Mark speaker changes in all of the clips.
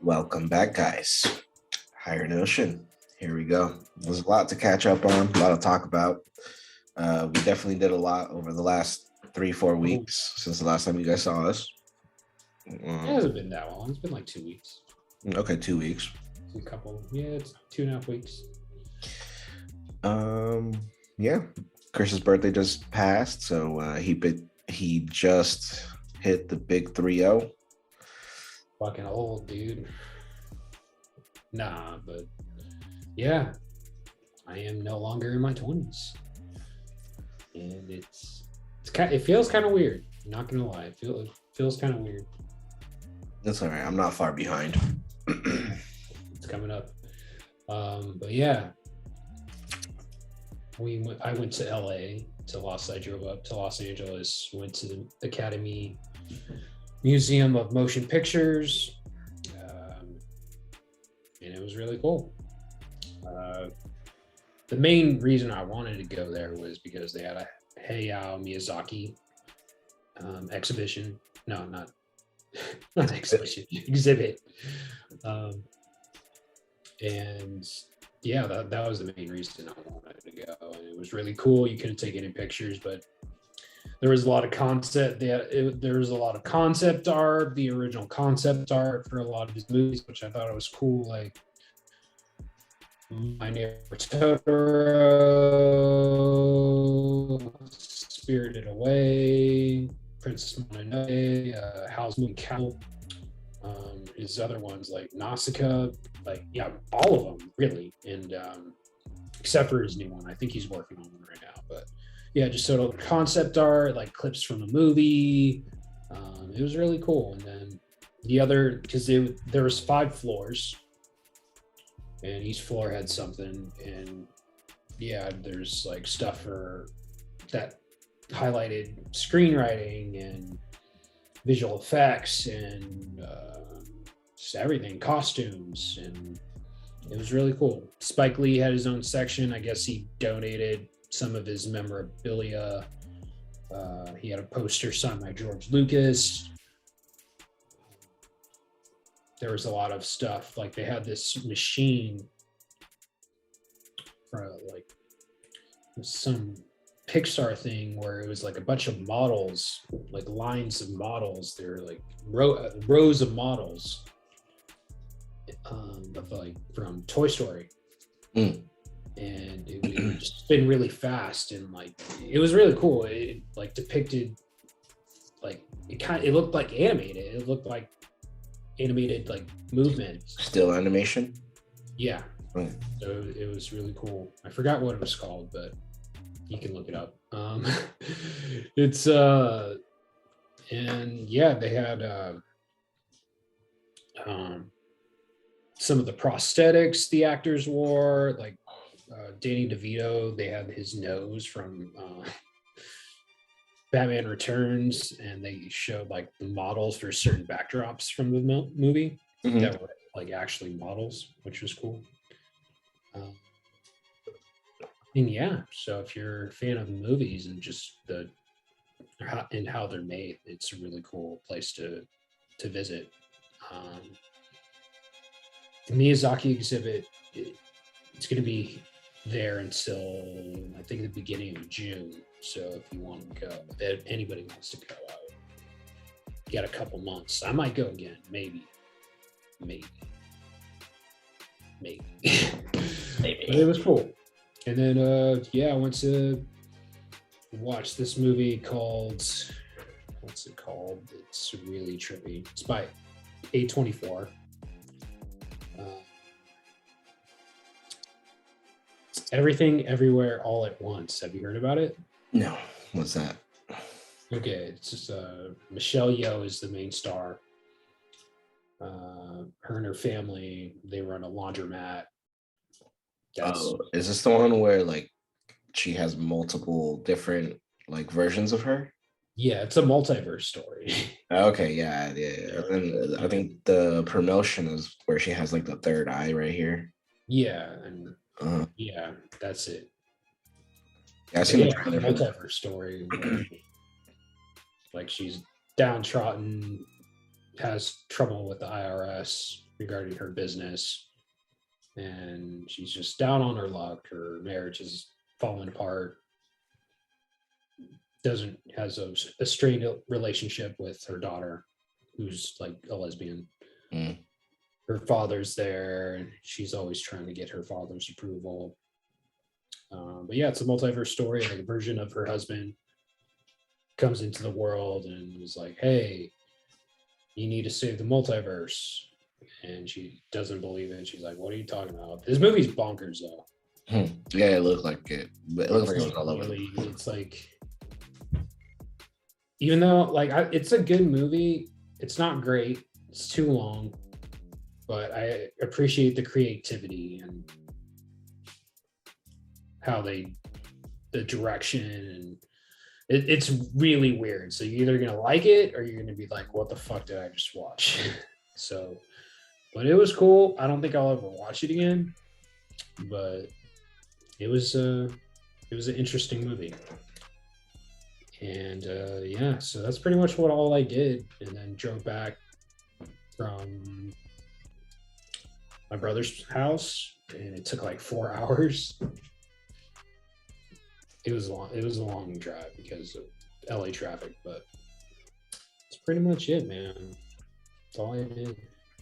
Speaker 1: Welcome back, guys. Higher Notion. Here we go. There's a lot to catch up on, a lot to talk about. We definitely did a lot over the last 3-4 weeks since the last time you guys saw us.
Speaker 2: It hasn't been that long. It's been like 2 weeks.
Speaker 1: Okay, 2 weeks.
Speaker 2: It's 2.5 weeks.
Speaker 1: Yeah. Chris's birthday just passed, so he just hit the big 3-0.
Speaker 2: Fucking old, dude. Nah, but yeah, I am no longer in my 20s, and it feels kind of weird. I'm not gonna lie, it feels kind of weird.
Speaker 1: That's all right. I'm not far behind.
Speaker 2: It's coming up, but yeah, I went to LA I drove up to Los Angeles, went to the Academy Museum of Motion Pictures, and it was really cool. The main reason I wanted to go there was because they had a Hayao Miyazaki exhibition. No, not exhibition, exhibit. And yeah, that was the main reason I wanted to go. And it was really cool. You couldn't take any pictures, but there was a lot of concept. There was a lot of concept art, the original concept art for a lot of his movies, which I thought was cool. Like My Neighbor Totoro, Spirited Away, Princess Mononoke, Howl's Moving Castle. His other ones like Nausicaa, all of them really, and except for his new one. I think he's working on one right now, but yeah, just sort of concept art, like clips from the movie. It was really cool. And then the other, because there was 5 floors, and each floor had something. And yeah, there's like stuff for that highlighted screenwriting and visual effects and just everything, costumes, and it was really cool. Spike Lee had his own section. I guess he donated some of his memorabilia. He had a poster signed by George Lucas. There was a lot of stuff. Like they had this machine for like some Pixar thing where it was like a bunch of models, like lines of models. They were like rows of models of like from Toy Story. And it would just spin really fast, and like it was really cool. It like depicted like it looked like animated. It looked like animated like movements.
Speaker 1: Still animation?
Speaker 2: Yeah. So it was really cool. I forgot what it was called, but you can look it up. It's and yeah, they had some of the prosthetics the actors wore, like Danny DeVito. They had his nose from Batman Returns, and they showed like the models for certain backdrops from the movie that were like actually models, which was cool. And yeah, so if you're a fan of the movies and just how they're made, it's a really cool place to visit. The Miyazaki exhibit, it's going to be there until I think the beginning of June. So if you want to go, if anybody wants to go out, you got a couple months. I might go again, maybe. But it was cool. And then I went to watch this movie called, what's it called? It's really trippy. It's by A24. Everything Everywhere All at Once. Have you heard about it?
Speaker 1: No. What's that?
Speaker 2: Okay, it's just Michelle Yeoh is the main star. Her and her family, they run a laundromat.
Speaker 1: Is this the one where like she has multiple different like versions of her?
Speaker 2: Yeah, it's a multiverse story.
Speaker 1: Okay, yeah. And I think the promotion is where she has like the third eye right here.
Speaker 2: Yeah, and yeah, that's it.
Speaker 1: Yeah, I seen the trailer.
Speaker 2: Multiverse story. Like she's downtrodden, has trouble with the IRS, regarding her business, and she's just down on her luck. Her marriage is falling apart. Has a strained relationship with her daughter, who's like a lesbian. Her father's there, and she's always trying to get her father's approval. But yeah, it's a multiverse story. Like a version of her husband comes into the world and was like, "Hey, you need to save the multiverse." And she doesn't believe it. She's like, "What are you talking about?" This movie's bonkers, though.
Speaker 1: Yeah, it looked like it. But it looks like it was all over.
Speaker 2: It's like, even though like it's a good movie, it's not great. It's too long, but I appreciate the creativity and how the direction, and it's really weird. So you're either gonna like it or you're gonna be like, "What the fuck did I just watch?" So, but it was cool. I don't think I'll ever watch it again, but it was an interesting movie. And yeah, so that's pretty much what all I did, and then drove back from my brother's house, and it took like 4 hours. It was long. It was a long drive because of LA traffic, but that's pretty much it, man. That's all I did.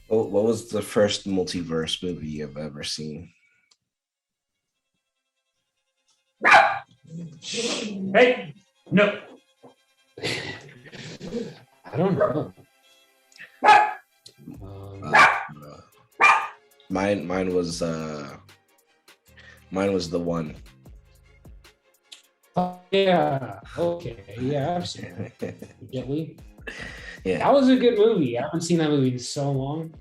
Speaker 1: What was the first multiverse movie you've ever seen?
Speaker 2: Hey, no. I don't know.
Speaker 1: Mine was The One.
Speaker 2: Oh, yeah. Okay. Yeah, I've seen it. Get we?
Speaker 1: Yeah,
Speaker 2: That was a good movie. I haven't seen that movie in so long.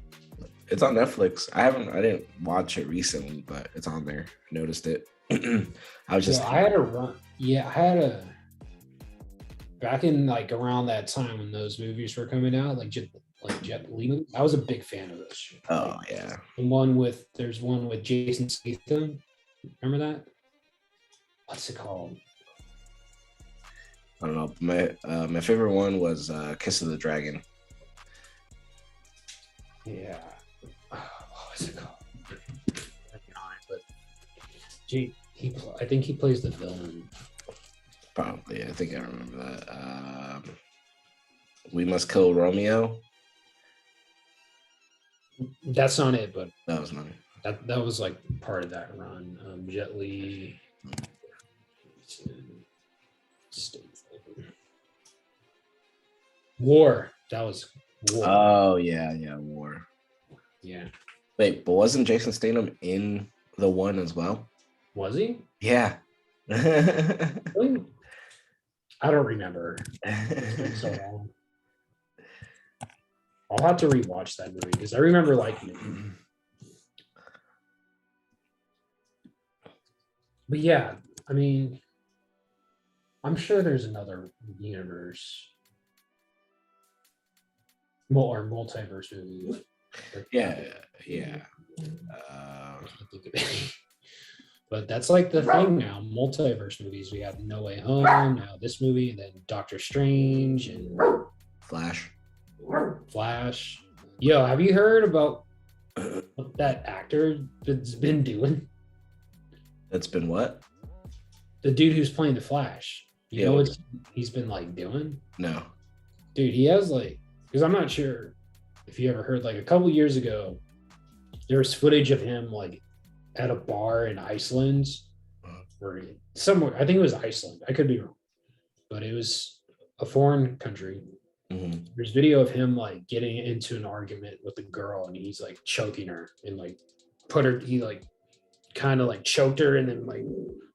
Speaker 1: it's on Netflix. I didn't watch it recently, but it's on there. I noticed it. I was just.
Speaker 2: I had a run. Yeah, I had a. Back in like around that time when those movies were coming out, like Jet Li, I was a big fan of those.
Speaker 1: Oh yeah.
Speaker 2: There's one with Jason Statham. Remember that? What's it called?
Speaker 1: I don't know. My favorite one was Kiss of the Dragon.
Speaker 2: Yeah. What was it called? But I think he plays the villain.
Speaker 1: Probably. I think I remember that. We Must Kill Romeo.
Speaker 2: That's not it, but
Speaker 1: That was not it.
Speaker 2: that was like part of that run. Jet Li. War. That was War.
Speaker 1: Oh yeah, War.
Speaker 2: Yeah.
Speaker 1: Wait, but wasn't Jason Statham in The One as well?
Speaker 2: Was he?
Speaker 1: Yeah.
Speaker 2: Really? I don't remember. It's been so long. I'll have to rewatch that movie because I remember liking it. But yeah, I mean, I'm sure there's another universe or multiverse movie.
Speaker 1: Yeah.
Speaker 2: But that's like the thing now. Multiverse movies. We have No Way Home, now this movie, and then Doctor Strange and
Speaker 1: Flash.
Speaker 2: Yo, have you heard about what that actor that's been doing?
Speaker 1: That's been what?
Speaker 2: The dude who's playing the Flash. You
Speaker 1: Yeah.
Speaker 2: know what he's been like doing?
Speaker 1: No.
Speaker 2: Dude, he has like, because I'm not sure if you ever heard, like a couple years ago, there was footage of him like at a bar in Iceland or somewhere. I think it was Iceland. I could be wrong, but it was a foreign country.
Speaker 1: Mm-hmm.
Speaker 2: There's video of him like getting into an argument with a girl, and he's like choking her and like he like kind of like choked her and then like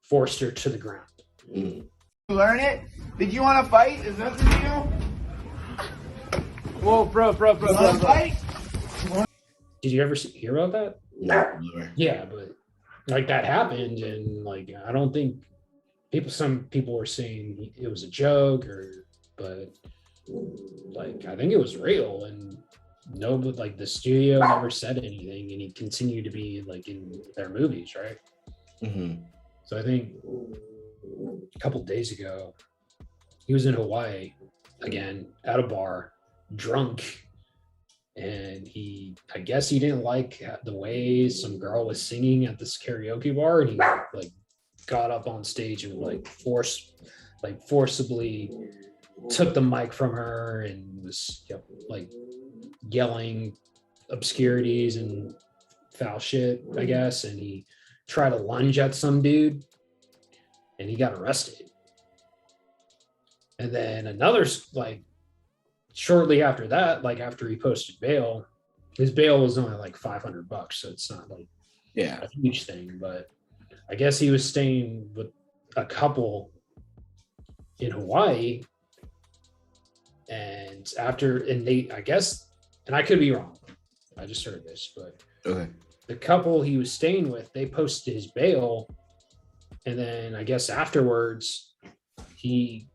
Speaker 2: forced her to the ground.
Speaker 1: Mm-hmm.
Speaker 3: You learn it? Did you want to fight? Is that the deal? Whoa, bro. Fight?
Speaker 2: Did you ever hear about that?
Speaker 1: No, never.
Speaker 2: Yeah, but like that happened, and like I don't think some people were saying it was a joke, but like I think it was real, and but like the studio never said anything, and he continued to be like in their movies, right?
Speaker 1: Mm-hmm.
Speaker 2: So I think a couple days ago he was in Hawaii again at a bar, drunk, and I guess he didn't like the way some girl was singing at this karaoke bar, and he like got up on stage and forcibly took the mic from her and was like yelling obscurities and foul shit, I guess. And he tried to lunge at some dude and he got arrested. And then another, like, shortly after that, like after he posted bail, his bail was only like $500, so it's not like a huge thing. But I guess he was staying with a couple in Hawaii, and I guess, and I could be wrong, I just heard this, but the couple he was staying with, they posted his bail, and then I guess afterwards he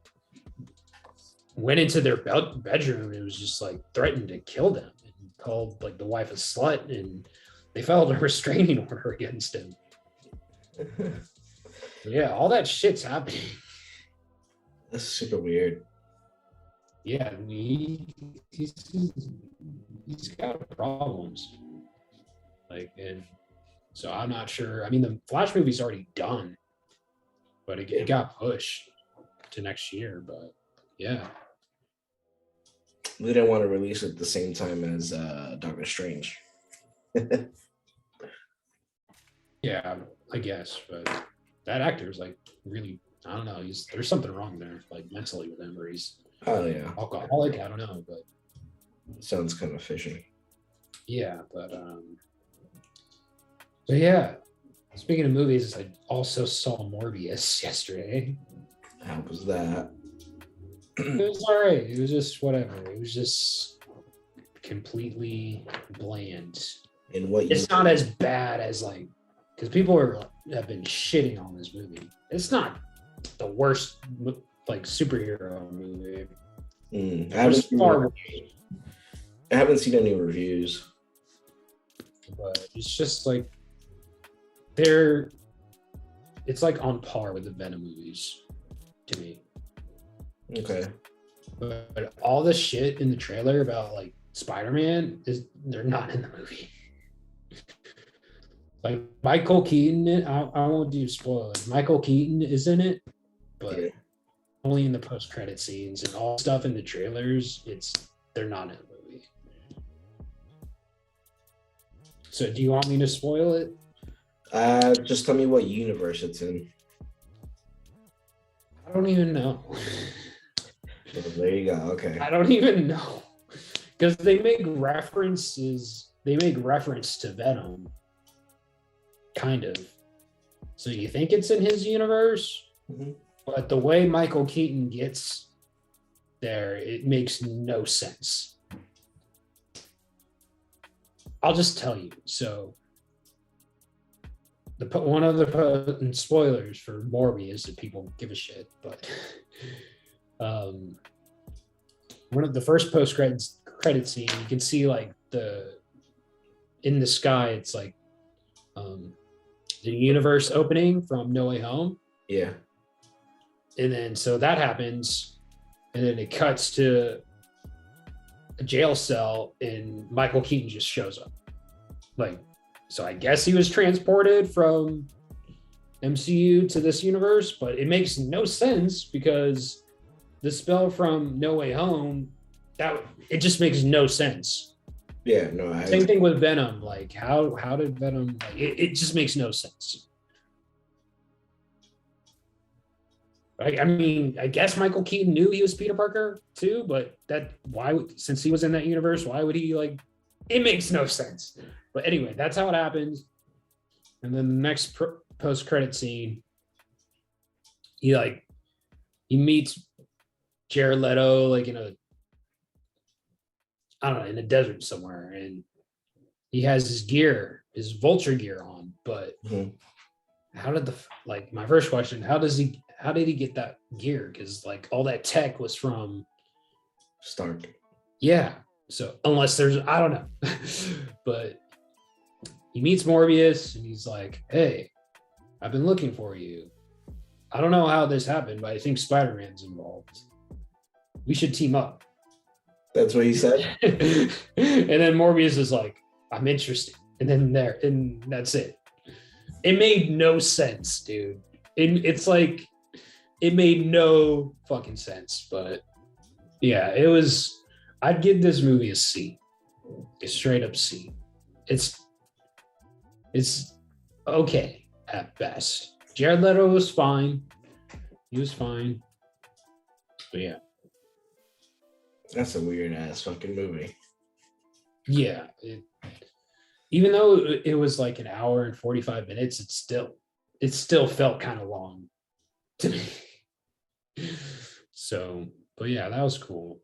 Speaker 2: went into their bedroom and was just like threatened to kill them and called like the wife a slut, and they filed a restraining order against him. Yeah, all that shit's happening.
Speaker 1: That's super weird.
Speaker 2: Yeah, he's got problems. Like, and so I'm not sure. I mean, the Flash movie's already done, but it got pushed to next year. But yeah,
Speaker 1: they didn't want to release it at the same time as Doctor Strange.
Speaker 2: Yeah, I guess. But that actor's like really, I don't know. There's something wrong there, like mentally with him, or he's alcoholic. I don't know, but
Speaker 1: sounds kind of fishy.
Speaker 2: Yeah, but yeah. Speaking of movies, I also saw Morbius yesterday.
Speaker 1: How was that?
Speaker 2: It was all right. It was just whatever. It was just completely bland.
Speaker 1: In what
Speaker 2: it's not as bad as like, because people have been shitting on this movie. It's not the worst like superhero movie.
Speaker 1: I haven't seen any reviews,
Speaker 2: but it's just like it's like on par with the Venom movies to me.
Speaker 1: Okay.
Speaker 2: But all the shit in the trailer about like Spider-Man they're not in the movie. Like Michael Keaton, I won't do spoilers. Michael Keaton is in it, but only in the post-credit scenes, and all stuff in the trailers, they're not in the movie. So do you want me to spoil it?
Speaker 1: Just tell me what universe it's in.
Speaker 2: I don't even know.
Speaker 1: Well, there you go. Okay.
Speaker 2: I don't even know. Because they make reference to Venom. Kind of. So you think it's in his universe?
Speaker 1: Mm-hmm.
Speaker 2: But the way Michael Keaton gets there, it makes no sense. I'll just tell you. So one of the spoilers for Morbius, if people give a shit, but one of the first post-credit scene, you can see like in the sky, it's like the universe opening from No Way Home.
Speaker 1: Yeah.
Speaker 2: And then so that happens, and then it cuts to a jail cell, and Michael Keaton just shows up. Like, so I guess he was transported from MCU to this universe, but it makes no sense because the spell from No Way Home, it just makes no sense.
Speaker 1: Yeah, no.
Speaker 2: Same thing with Venom. Like, how did Venom? Like, it just makes no sense. I mean, I guess Michael Keaton knew he was Peter Parker too, but since he was in that universe, why would he like? It makes no sense. But anyway, that's how it happens. And then the next post-credit scene, he meets Jared Leto like in a desert somewhere, and he has his vulture gear on. But how did my first question, how did he get that gear? Because like all that tech was from
Speaker 1: Stark.
Speaker 2: Yeah. So unless I don't know. But he meets Morbius and he's like, hey, I've been looking for you. I don't know how this happened, but I think Spider-Man's involved. We should team up.
Speaker 1: That's what he said.
Speaker 2: And then Morbius is like, I'm interested. And that's it. It made no sense, dude. It's like, it made no fucking sense. But yeah, I'd give this movie a C. A straight up C. It's okay at best. Jared Leto was fine. He was fine. But yeah.
Speaker 1: That's a weird ass fucking movie.
Speaker 2: Yeah. Even though it was like an hour and 45 minutes, it still felt kind of long to me. So, but yeah, that was cool.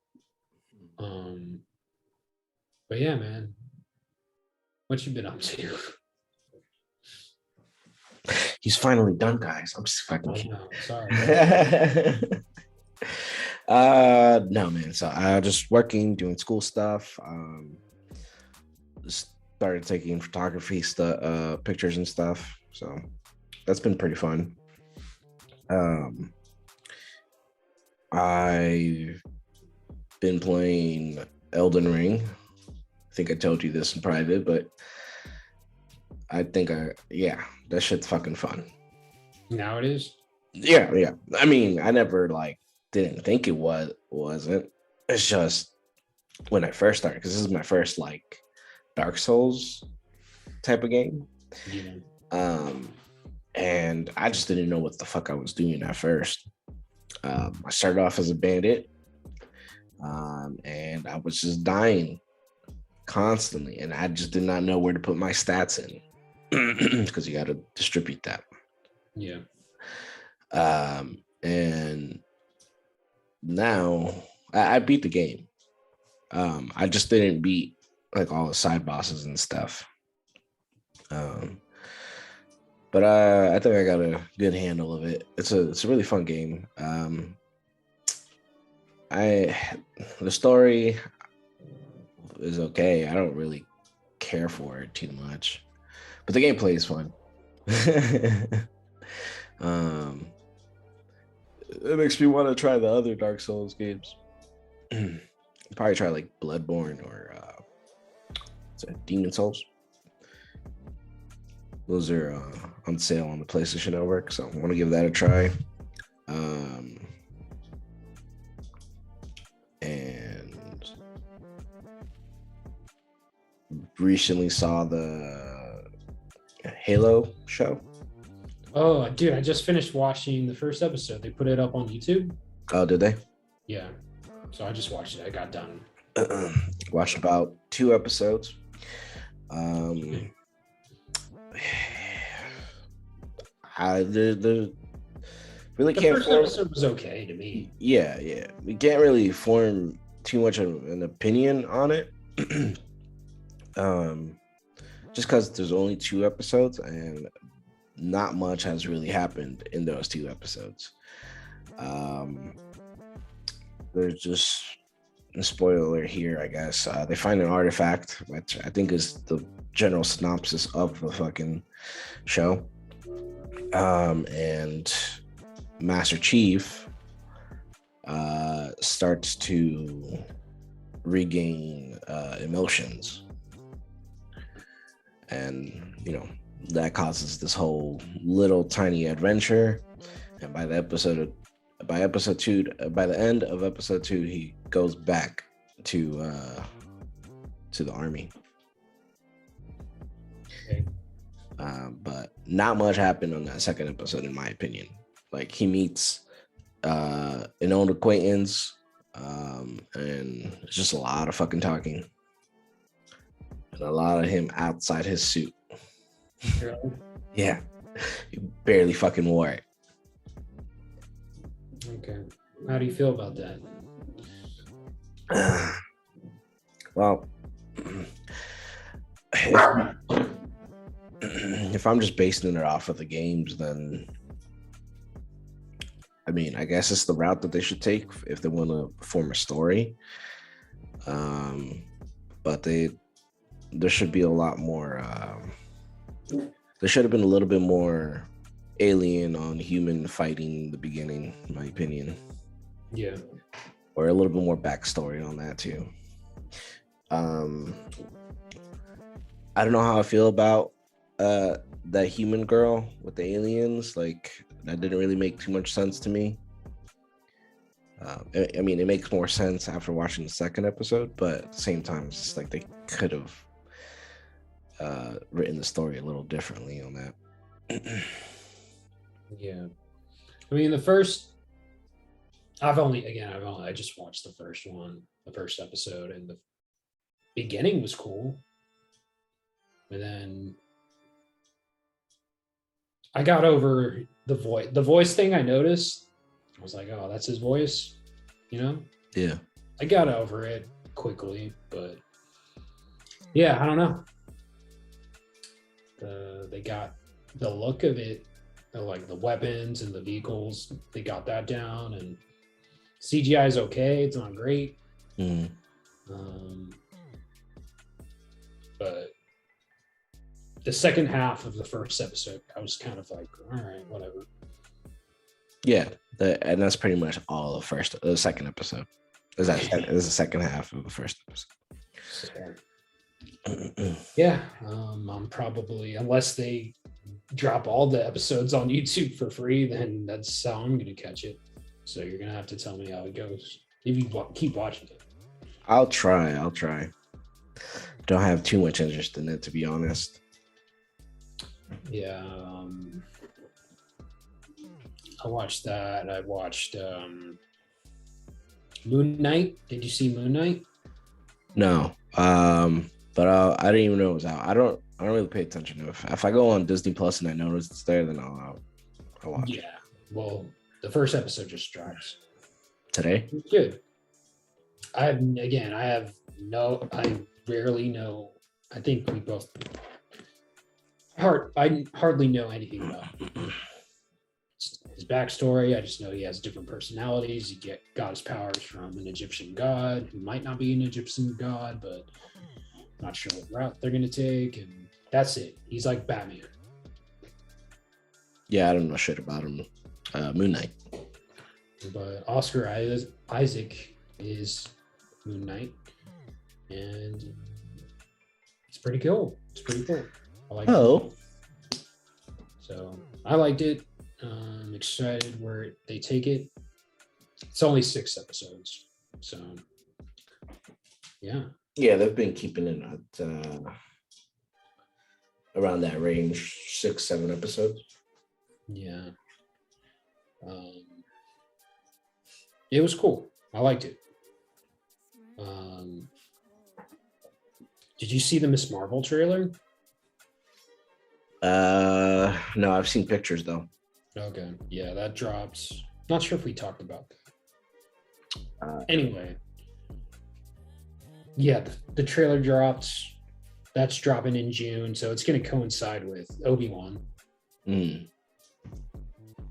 Speaker 2: But yeah, man. What you been up to?
Speaker 1: He's finally done, guys. I'm just fucking
Speaker 2: Oh,
Speaker 1: kidding.
Speaker 2: no, sorry.
Speaker 1: No, man. So just working, doing school stuff. Started taking photography stuff, pictures and stuff. So that's been pretty fun. I've been playing Elden Ring. I think I told you this in private, but I think that shit's fucking fun.
Speaker 2: Now it is.
Speaker 1: Yeah. I mean, I never didn't think it wasn't. It's just when I first started, because this is my first Dark Souls type of game.
Speaker 2: Yeah.
Speaker 1: And I just didn't know what the fuck I was doing at first. I started off as a bandit, and I was just dying constantly, and I just did not know where to put my stats in because you got to distribute that.
Speaker 2: Yeah.
Speaker 1: And now I beat the game. I just didn't beat all the side bosses and stuff. But I think I got a good handle of it. It's a really fun game. The story is okay. I don't really care for it too much, but the gameplay is fun. It makes me want to try the other Dark Souls games. Probably try Bloodborne or Demon Souls. Those are on sale on the PlayStation Network, so I want to give that a try. And recently saw the Halo show.
Speaker 2: Oh, dude, I just finished watching the first episode. They put it up on YouTube.
Speaker 1: Oh, did they?
Speaker 2: Yeah. So I just watched it. I got done.
Speaker 1: Watched about 2 episodes. I really can't.
Speaker 2: The first episode was okay to me.
Speaker 1: Yeah. We can't really form too much of an opinion on it. Just because there's only 2 episodes and not much has really happened in those 2 episodes. There's just a spoiler here, I guess. They find an artifact, which I think is the general synopsis of the fucking show. And Master Chief starts to regain emotions. And, that causes this whole little tiny adventure. And by the end of episode 2, he goes back to the army.
Speaker 2: Okay.
Speaker 1: But not much happened on that second episode, in my opinion. He meets an old acquaintance, and it's just a lot of fucking talking. And a lot of him outside his suit.
Speaker 2: Really?
Speaker 1: Yeah. He barely fucking wore it.
Speaker 2: Okay. How do you feel about that?
Speaker 1: Well, if I'm just basing it off of the games, then I mean, I guess it's the route that they should take if they want to form a story. But there should be a lot more. There should have been a little bit more alien on human fighting in the beginning, in my opinion.
Speaker 2: Yeah.
Speaker 1: or a little bit more backstory on that too. I don't know how I feel about that human girl with the aliens. Like, that didn't really make too much sense to me. I mean, it makes more sense after watching the second episode, but at the same time, it's just like they could have written the story a little differently on that.
Speaker 2: Yeah. I mean, I just watched the first episode, and the beginning was cool. And then I got over the voice thing. I noticed. I was like, oh, that's his voice, you know?
Speaker 1: Yeah.
Speaker 2: I got over it quickly, but yeah, I don't know. They got the look of it, like the weapons and the vehicles, they got that down, and CGI is okay. It's not great.
Speaker 1: Mm.
Speaker 2: But the second half of the first episode, I was kind of like, all right, whatever.
Speaker 1: Yeah, and that's pretty much all the second episode. Is the second half of the first episode.
Speaker 2: So, yeah, I'm probably, unless they drop all the episodes on YouTube for free, then that's how I'm going to catch it. So you're going to have to tell me how it goes if you keep watching it.
Speaker 1: I'll try. Don't have too much interest in it, to be honest.
Speaker 2: Yeah, I watched that. I watched Moon Knight. Did you see Moon Knight?
Speaker 1: No, but I didn't even know it was out. I don't really pay attention to it. If I go on Disney Plus and I notice it's there, then I'll watch.
Speaker 2: Yeah. Well, the first episode just drops
Speaker 1: Today.
Speaker 2: It's good. I rarely know. I think we both. I hardly know anything about his backstory. I just know he has different personalities. He got his powers from an Egyptian god who might not be an Egyptian god, but not sure what route they're gonna take, and that's it. He's like Batman.
Speaker 1: Yeah, I don't know shit about him. Moon Knight.
Speaker 2: But Oscar Isaac is Moon Knight, and it's pretty cool. I like it. So I liked it. I'm excited where they take it. It's only 6 episodes, so yeah.
Speaker 1: Yeah, they've been keeping it at around that range, 6-7 episodes.
Speaker 2: Yeah. It was cool. I liked it. Did you see the Miss Marvel trailer?
Speaker 1: No, I've seen pictures though.
Speaker 2: Okay. Yeah, that dropped. Not sure if we talked about that. Anyway. Yeah, the trailer dropped. That's dropping in June, so it's going to coincide with Obi-Wan.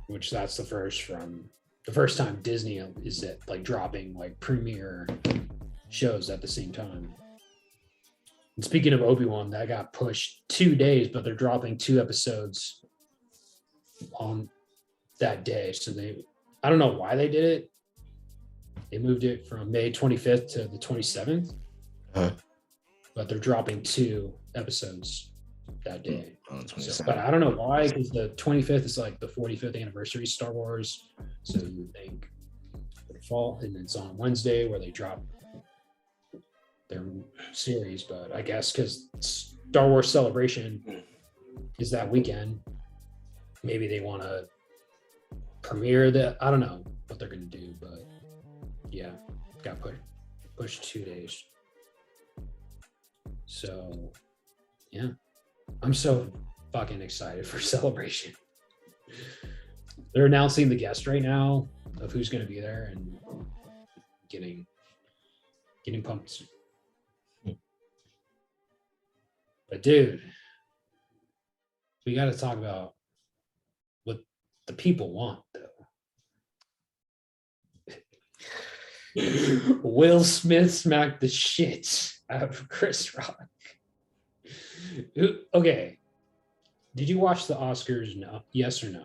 Speaker 2: Which that's the first time Disney is dropping like premiere shows at the same time. And speaking of Obi-Wan, that got pushed 2 days, but they're dropping 2 episodes on that day. So I don't know why they did it. They moved it from May 25th to the 27th. But they're dropping 2 episodes that day. But I don't know why, because the 25th is like the 45th anniversary of Star Wars. So you would think it would fall, and it's on Wednesday where they drop their series. But I guess because Star Wars Celebration is that weekend, maybe they want to premiere that. I don't know what they're going to do, but yeah, got pushed 2 days. So yeah, I'm so fucking excited for Celebration. They're announcing the guest right now of who's going to be there, and getting pumped. But dude, we got to talk about what the people want, though. Will Smith smacked the shit out of Chris Rock. Okay. Did you watch the Oscars? No. Yes or no?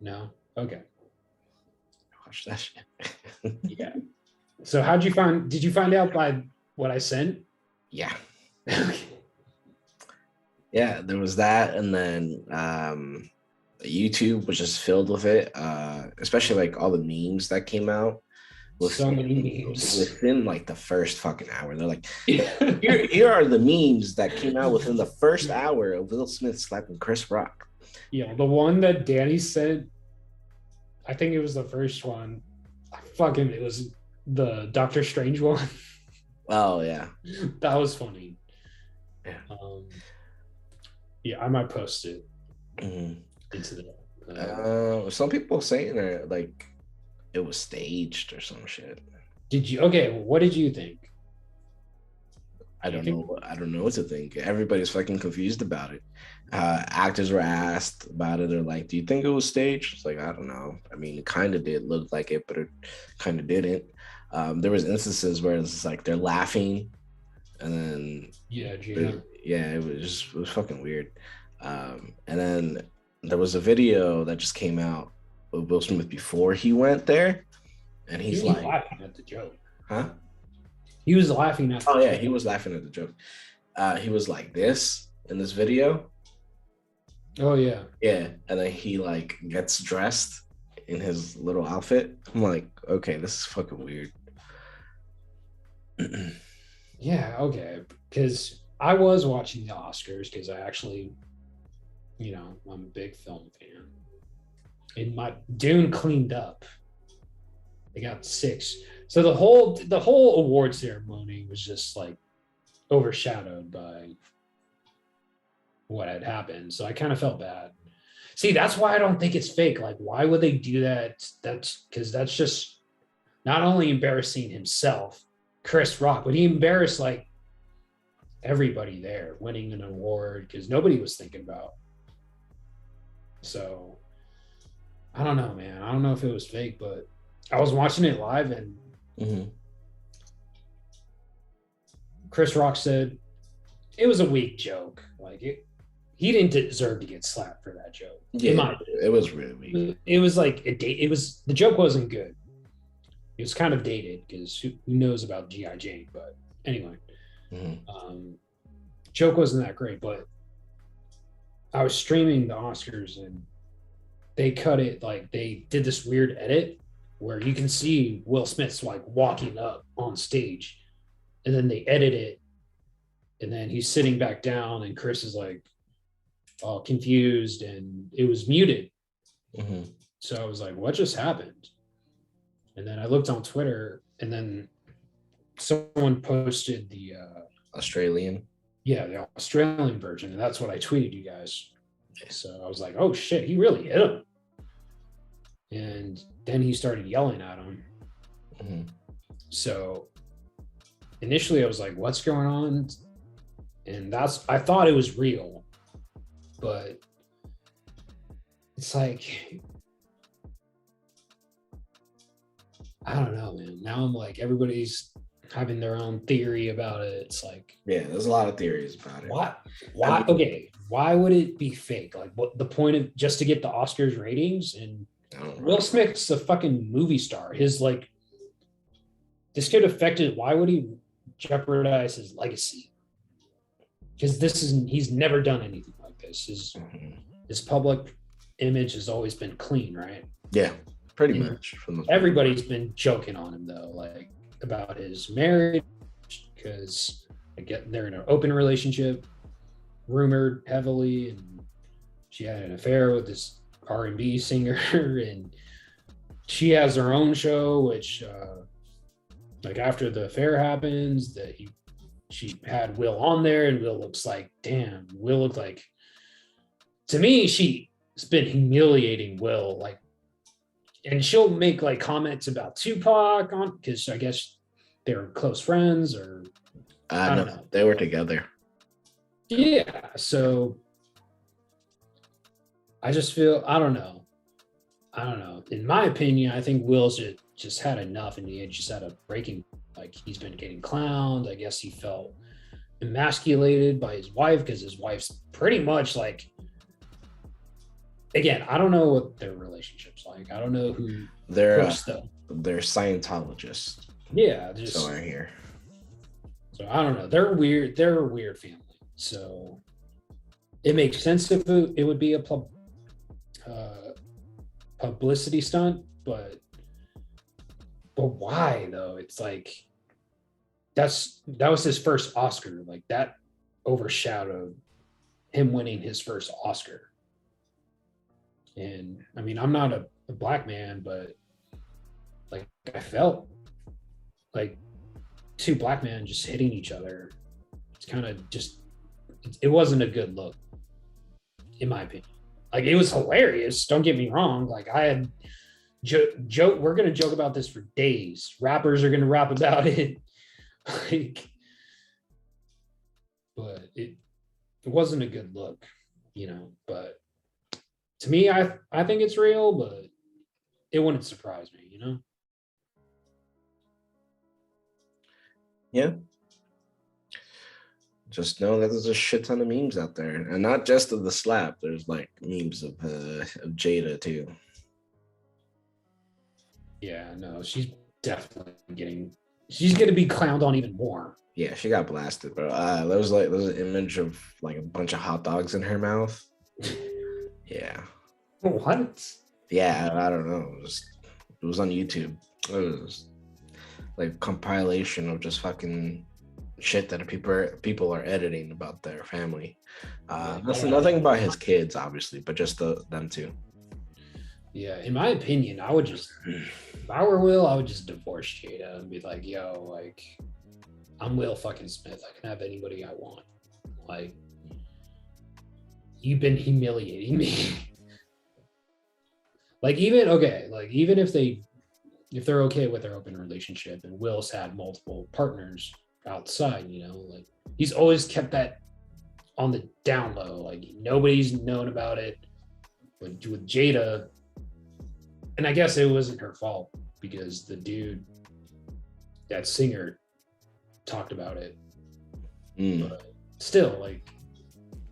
Speaker 2: No? Okay.
Speaker 1: Watch that shit.
Speaker 2: Yeah. So did you find out by what I sent?
Speaker 1: Yeah.
Speaker 2: Okay.
Speaker 1: Yeah, there was that, and then YouTube was just filled with it, especially like all the memes that came out
Speaker 2: So many memes.
Speaker 1: within like the first fucking hour. They're like, here are the memes that came out within the first hour of Will Smith slapping Chris Rock.
Speaker 2: Yeah, the one that Danny sent, I think it was the first one. It was the Doctor Strange one.
Speaker 1: Oh yeah,
Speaker 2: That was funny.
Speaker 1: yeah.
Speaker 2: Yeah, I might post it
Speaker 1: Mhm.
Speaker 2: into the.
Speaker 1: Some people saying that like it was staged or some shit.
Speaker 2: What did you think?
Speaker 1: I don't know. I don't know what to think. Everybody's fucking confused about it. Actors were asked about it. They're like, "Do you think it was staged?" It's like, I don't know. I mean, it kind of did look like it, but it kind of didn't. There was instances where it's like they're laughing, and then it was fucking weird. And then there was a video that just came out of Will Smith before he went there, and he's
Speaker 2: he was
Speaker 1: like,
Speaker 2: laughing at the joke.
Speaker 1: "Huh?"
Speaker 2: He was laughing at.
Speaker 1: Oh yeah, he was laughing at the joke. He was like this in this video.
Speaker 2: Oh yeah.
Speaker 1: Yeah, and then he like gets dressed in his little outfit. I'm like, okay, this is fucking weird.
Speaker 2: Yeah. Okay. Because I was watching the Oscars because I actually, I'm a big film fan. And my Dune cleaned up. They got 6. So the whole award ceremony was just like overshadowed by what had happened. So I kind of felt bad. See, that's why I don't think it's fake. Like, why would they do that? That's because that's just not only embarrassing himself, Chris Rock, but he embarrassed like everybody there winning an award because nobody was thinking about. So I don't know, man. I don't know if it was fake, but I was watching it live and Chris Rock said it was a weak joke. Like he didn't deserve to get slapped for that joke.
Speaker 1: Yeah, it was really weak.
Speaker 2: It was like the joke wasn't good. It was kind of dated because who knows about G.I. Jane, but anyway, joke wasn't that great. But I was streaming the Oscars and they cut it, like they did this weird edit where you can see Will Smith's like walking up on stage, and then they edit it, and then he's sitting back down, and Chris is like all confused, and it was muted. So I was like, what just happened? And then I looked on Twitter, and then someone posted the
Speaker 1: Australian
Speaker 2: version, and that's what I tweeted you guys. So I was like, oh shit, he really hit him. And then he started yelling at him. So initially I was like, what's going on? And I thought it was real, but it's like, I don't know, man. Now I'm like, everybody's having their own theory about it. It's like,
Speaker 1: yeah, there's a lot of theories about it.
Speaker 2: Why? Okay, why would it be fake? Like, what the point of just to get the Oscars ratings? And Will Smith's a fucking movie star. His like, this could affect it. Why would he jeopardize his legacy? Because he's never done anything like this. His public image has always been clean, right?
Speaker 1: Yeah, pretty much.
Speaker 2: Everybody's been joking on him though, like about his marriage, because they're in an open relationship, rumored heavily, and she had an affair with this R&B singer, and she has her own show, which like after the affair happens, she had Will on there, and Will looks like, damn, Will looked like, to me, she's been humiliating Will, like, and she'll make like comments about Tupac on, because I guess they were close friends, or I don't know.
Speaker 1: They were together.
Speaker 2: Yeah, so I just feel, I don't know. In my opinion, I think Will's just had enough, and he just had a breaking, like he's been getting clowned. I guess he felt emasculated by his wife because his wife's pretty much like, again, I don't know what their relationship's like. I don't know who
Speaker 1: they're Scientologists.
Speaker 2: Yeah, just
Speaker 1: So I hear.
Speaker 2: so I don't know. They're weird. They're a weird family. So it makes sense if it would be a publicity stunt, but why though? It's like that was his first Oscar. Like that overshadowed him winning his first Oscar. And I mean, I'm not a black man, but like I felt like two black men just hitting each other. It's kind of just it wasn't a good look, in my opinion. Like it was hilarious. Don't get me wrong. Like I had joke. We're gonna joke about this for days. Rappers are gonna rap about it. Like, but it wasn't a good look, you know. But to me, I think it's real, but it wouldn't surprise me, you know.
Speaker 1: Yeah. Just know that there's a shit ton of memes out there, and not just of the slap. There's like memes of Jada too.
Speaker 2: Yeah, no, she's definitely she's gonna be clowned on even more.
Speaker 1: Yeah, she got blasted, bro. There's an image of like a bunch of hot dogs in her mouth. Yeah.
Speaker 2: What?
Speaker 1: Yeah, I don't know. It was on YouTube. It was like compilation of just fucking shit that people are editing about their family. Nothing about his kids, obviously, but just them two.
Speaker 2: Yeah, in my opinion, I would just, if I were Will, I would just divorce Jada and be like, yo, like, I'm Will fucking Smith. I can have anybody I want. Like, you've been humiliating me. Like, even if they're okay with their open relationship and Will's had multiple partners outside, you know, like, he's always kept that on the down low. Like, nobody's known about it. But with Jada, and I guess it wasn't her fault because the dude, that singer, talked about it. But still, like,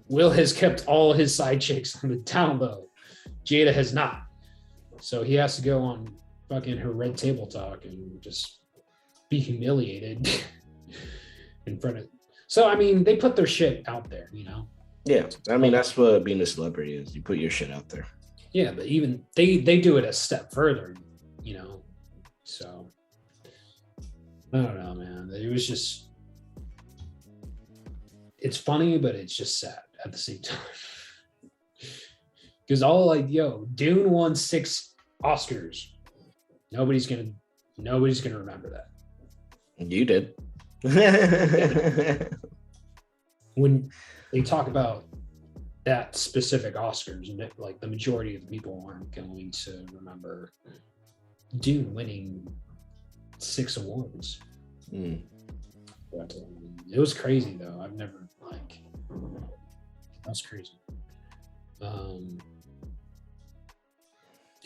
Speaker 2: Will has kept all his side chicks on the down low. Jada has not. So he has to go on fucking her Red Table Talk and just be humiliated in front of. So, I mean, they put their shit out there, you know?
Speaker 1: Yeah. I mean, that's what being a celebrity is. You put your shit out there.
Speaker 2: Yeah, but even they do it a step further, you know. So I don't know, man. It was just, it's funny, but it's just sad at the same time. Because Dune won 6 Oscars. Nobody's gonna remember that.
Speaker 1: You did.
Speaker 2: When they talk about that specific Oscars, and like the majority of the people aren't going to remember Dune winning 6 awards. But it was crazy though. I've never that was crazy.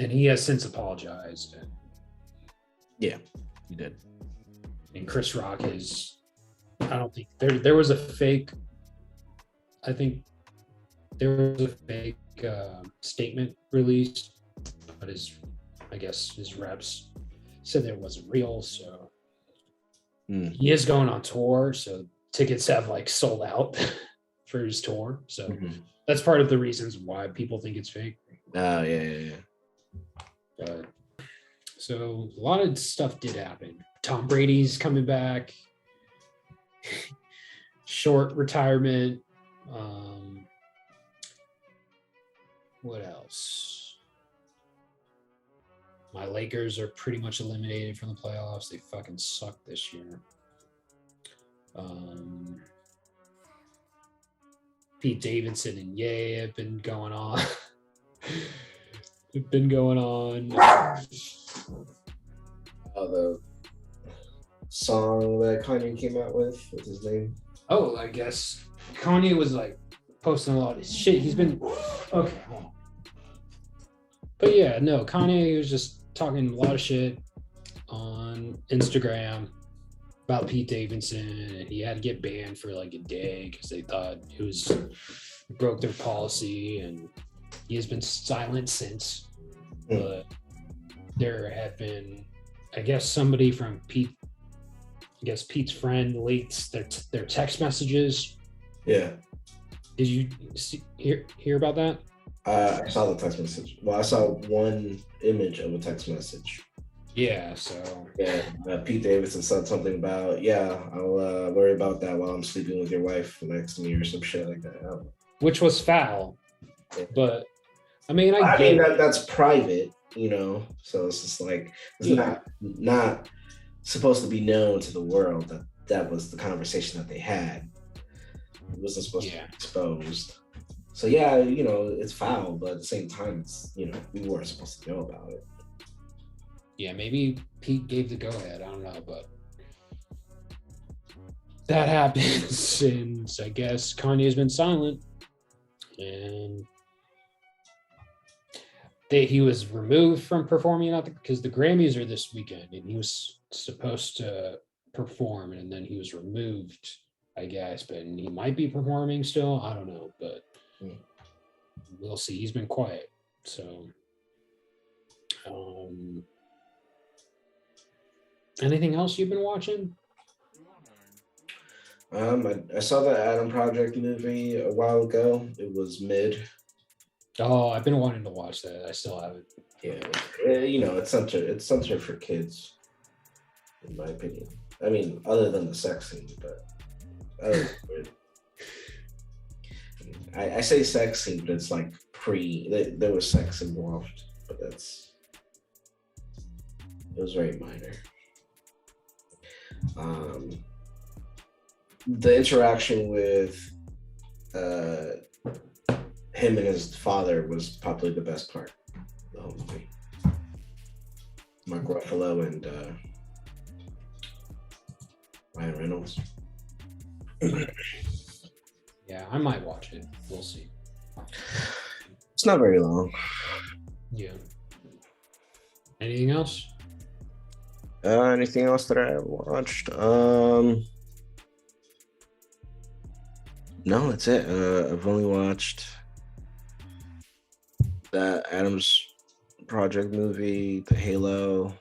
Speaker 2: And he has since apologized.
Speaker 1: Yeah, he did.
Speaker 2: And Chris Rock is, I don't think there was a fake. I think there was a fake statement released, but I guess his reps said that it wasn't real. So he is going on tour, so tickets have like sold out for his tour. So that's part of the reasons why people think it's fake.
Speaker 1: Oh yeah.
Speaker 2: But so a lot of stuff did happen. Tom Brady's coming back. Short retirement. What else? My Lakers are pretty much eliminated from the playoffs. They fucking suck this year. Pete Davidson and Ye have been going on.
Speaker 1: Oh, the song that Kanye came out with, what's his name?
Speaker 2: Oh, I guess Kanye was like posting a lot of shit. He's been okay. But yeah, no, Kanye was just talking a lot of shit on Instagram about Pete Davidson, and he had to get banned for like a day because they thought broke their policy, and he has been silent since. But there have been, I guess, somebody from Pete I guess Pete's friend leaked their text messages.
Speaker 1: Yeah.
Speaker 2: Did you hear about that?
Speaker 1: I saw the text message. Well, I saw one image of a text message.
Speaker 2: Yeah, so
Speaker 1: Yeah, Pete Davidson said something about, yeah, I'll worry about that while I'm sleeping with your wife next to me or some shit like that. I don't know.
Speaker 2: which was foul.
Speaker 1: Yeah.
Speaker 2: But I mean,
Speaker 1: I mean that's private, you know. So it's just like it's not supposed to be known to the world that that was the conversation that they had. It wasn't supposed to be exposed. So yeah, you know, it's foul, but at the same time, it's, you know, we weren't supposed to know about it.
Speaker 2: Yeah, maybe Pete gave the go ahead. I don't know, but that happens since I guess Kanye's been silent, and he was removed from performing at because the Grammys are this weekend, and he was supposed to perform, and then he was removed, I guess. But he might be performing still. I don't know, but we'll see. He's been quiet, so. Anything else you've been watching?
Speaker 1: I saw the Adam Project movie a while ago. It was mid.
Speaker 2: Oh, I've been wanting to watch that. I still haven't.
Speaker 1: Yeah, you know, it's censored for kids, in my opinion. I mean, other than the sex scene, but I say sex scene, but it's like there was sex involved, but it was very minor. The interaction with him and his father was probably the best part of the whole movie. Mark Ruffalo and Ryan Reynolds.
Speaker 2: Yeah, I might watch it. We'll see.
Speaker 1: It's not very long.
Speaker 2: Yeah. Anything else?
Speaker 1: Anything else that I watched? No, that's it. I've only watched the Adams Project movie, the Halo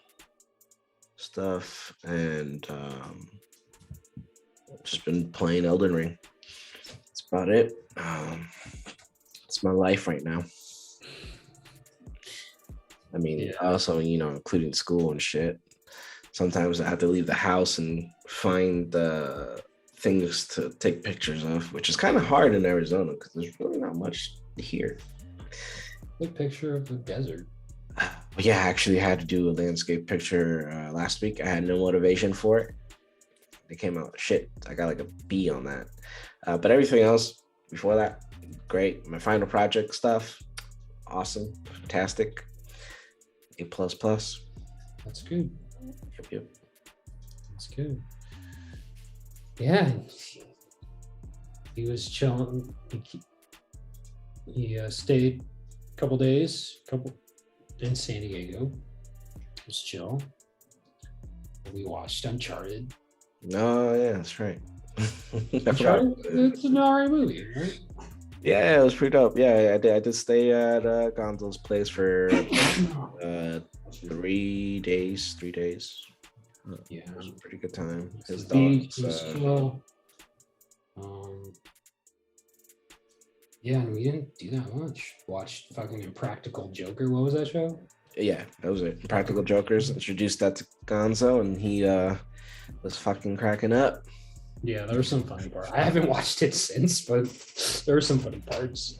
Speaker 1: stuff, and just been playing Elden Ring. That's about it. It's my life right now. I mean, also, you know, including school and shit. Sometimes I have to leave the house and find things to take pictures of, which is kind of hard in Arizona because there's really not much here.
Speaker 2: A picture of the desert.
Speaker 1: But yeah, I actually had to do a landscape picture last week. I had no motivation for it. It came out shit. I got like a B on that. But everything else before that, great. My final project stuff, awesome, fantastic. A++.
Speaker 2: That's good.
Speaker 1: Yep.
Speaker 2: That's good. Yeah. He was chilling. He stayed a couple days in San Diego. It was chill. We watched Uncharted.
Speaker 1: Oh, yeah, that's right.
Speaker 2: Uncharted, it's an alright movie, right?
Speaker 1: Yeah, it was pretty dope. Yeah, I did stay at Gonzo's place for 3 days.
Speaker 2: Yeah,
Speaker 1: it was a pretty good time. His
Speaker 2: dogs. Yeah, and we didn't do that much. Watched fucking Impractical Joker. What was that show?
Speaker 1: Yeah, that was it. Impractical Jokers. Introduced that to Gonzo, and he was fucking cracking up.
Speaker 2: Yeah, there were some funny parts. I haven't watched it since, but there were some funny parts.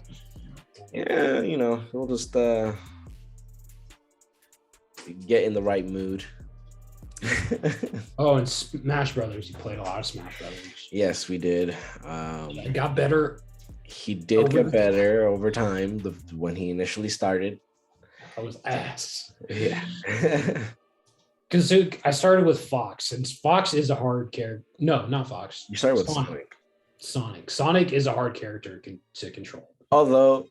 Speaker 1: Yeah, you know, we'll just get in the right mood.
Speaker 2: Oh, and Smash Brothers. You played a lot of Smash Brothers.
Speaker 1: Yes, we did.
Speaker 2: It got better.
Speaker 1: He did get better over time. When he initially started,
Speaker 2: I was ass.
Speaker 1: Yeah.
Speaker 2: Because I started with Fox, and Fox is a hard character. No, not Fox.
Speaker 1: You started with Sonic.
Speaker 2: Sonic is a hard character to control.
Speaker 1: Although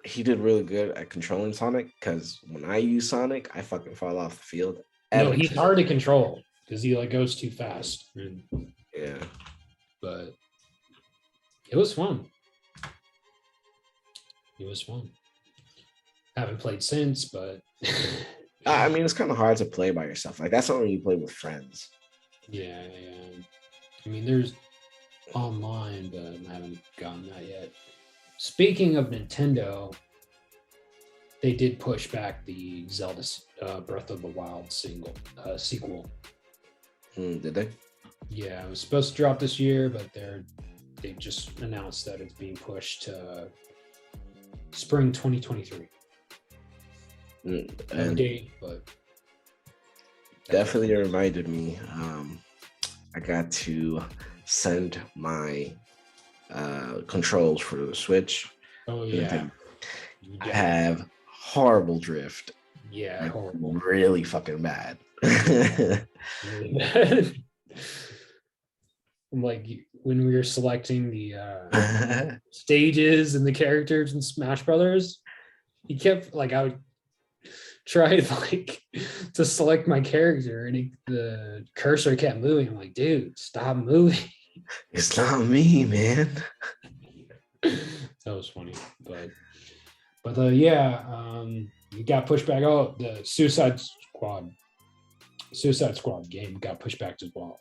Speaker 1: he did really good at controlling Sonic, because when I use Sonic, I fucking fall off the field.
Speaker 2: No, he's hard to control because he goes too fast.
Speaker 1: Yeah,
Speaker 2: but it was fun. Haven't played since, but
Speaker 1: I mean, it's kind of hard to play by yourself. Like that's not when you play with friends.
Speaker 2: Yeah. I mean, there's online, but I haven't gotten that yet. Speaking of Nintendo, they did push back the Zelda Breath of the Wild sequel.
Speaker 1: Did they?
Speaker 2: Yeah, it was supposed to drop this year, but they just announced that it's being pushed to spring 2023. No
Speaker 1: And
Speaker 2: date, but
Speaker 1: definitely reminded me. I got to send my controls for the Switch.
Speaker 2: oh
Speaker 1: to
Speaker 2: yeah,
Speaker 1: Nintendo. I have horrible drift.
Speaker 2: yeah,
Speaker 1: Like,
Speaker 2: horrible.
Speaker 1: really fucking bad.
Speaker 2: Really bad. Like when we were selecting the stages and the characters in Smash Brothers, he kept like I would try like to select my character and the cursor kept moving. I'm like, dude, stop moving.
Speaker 1: It's not me, man.
Speaker 2: That was funny, but yeah, you got pushed back. Oh, the Suicide Squad game got pushed back as well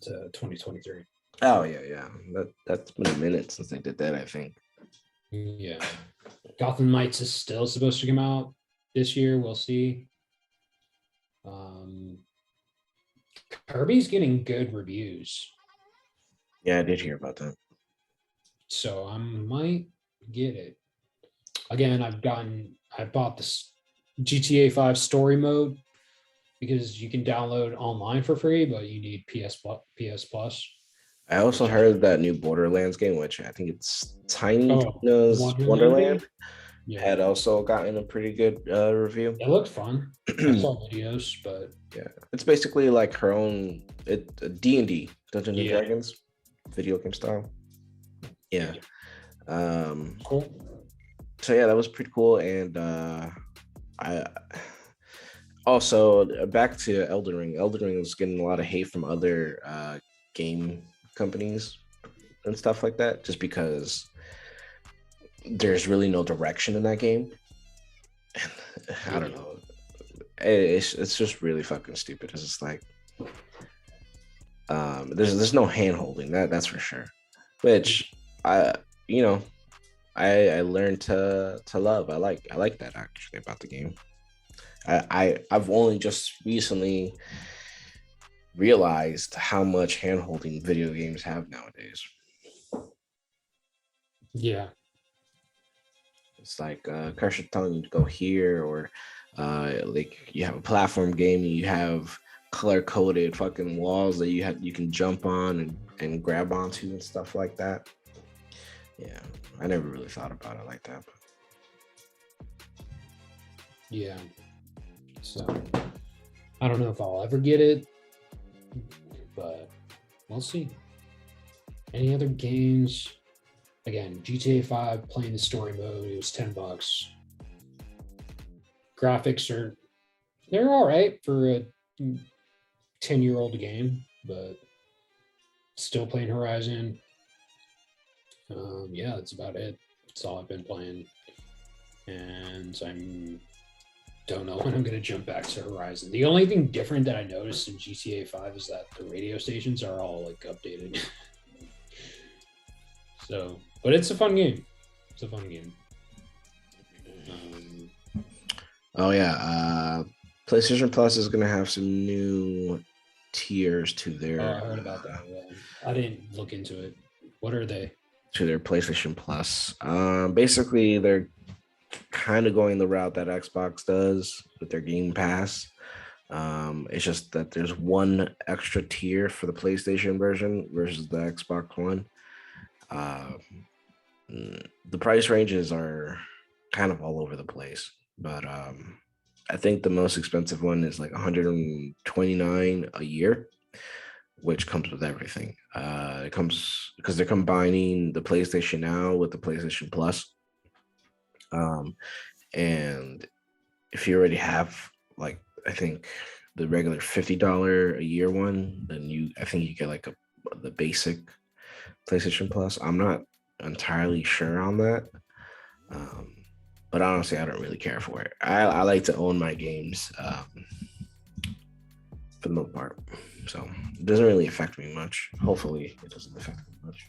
Speaker 2: to 2023.
Speaker 1: Oh yeah. That's been a minute since they did that, I think.
Speaker 2: Yeah, Gotham Knights is still supposed to come out this year. We'll see. Kirby's getting good reviews,
Speaker 1: Yeah, I did hear about that.
Speaker 2: so I might get it. Again, I bought this GTA 5 story mode because you can download online for free, but you need PS Plus.
Speaker 1: I also heard that new Borderlands game, which I think it's Tiny Tina's Wonderland,
Speaker 2: Yeah,
Speaker 1: had also gotten a pretty good review.
Speaker 2: it looked fun. I saw videos, but
Speaker 1: Yeah, it's basically like her own D&D, Dungeons and
Speaker 2: Yeah.
Speaker 1: Dragons, video game style. Yeah.
Speaker 2: cool.
Speaker 1: So yeah, that was pretty cool. And I also back to Elden Ring. Elden Ring was getting a lot of hate from other game companies and stuff like that, just because there's really no direction in that game. I don't know. It's just really fucking stupid. It's just like there's no hand holding, that's for sure. Which I learned to love. I like that actually about the game. I've only just recently realized how much hand holding video games have nowadays.
Speaker 2: Yeah,
Speaker 1: It's like cursor telling you to go here, or like you have a platform game and you have color coded fucking walls that you can jump on and grab onto and stuff like that. Yeah, I never really thought about it like that.
Speaker 2: yeah. So I don't know if I'll ever get it, but we'll see. Any other games? Again, GTA 5 playing the story mode, it was $10. Graphics they're all right for a 10-year-old game, but still playing Horizon. Yeah, that's about it. That's all I've been playing. And I don't know when I'm going to jump back to Horizon. The only thing different that I noticed in GTA 5 is that the radio stations are all like updated. So, but it's a fun game. It's a fun game.
Speaker 1: Oh yeah, PlayStation Plus is gonna have some new tiers to their.
Speaker 2: I heard about that. Yeah. I didn't look into it. What are they?
Speaker 1: To their PlayStation Plus. Basically, they're kind of going the route that Xbox does with their Game Pass. It's just that there's one extra tier for the PlayStation version versus the Xbox One. The price ranges are kind of all over the place, but I think the most expensive one is like $129 a year, which comes with everything. It comes because they're combining the PlayStation Now with the PlayStation Plus. And if you already have, like, I think the regular $50 a year one, then I think you get like the basic PlayStation Plus. I'm not entirely sure on that. But honestly, I don't really care for it. I like to own my games for the most part. So it doesn't really affect me much. Hopefully it doesn't affect me much.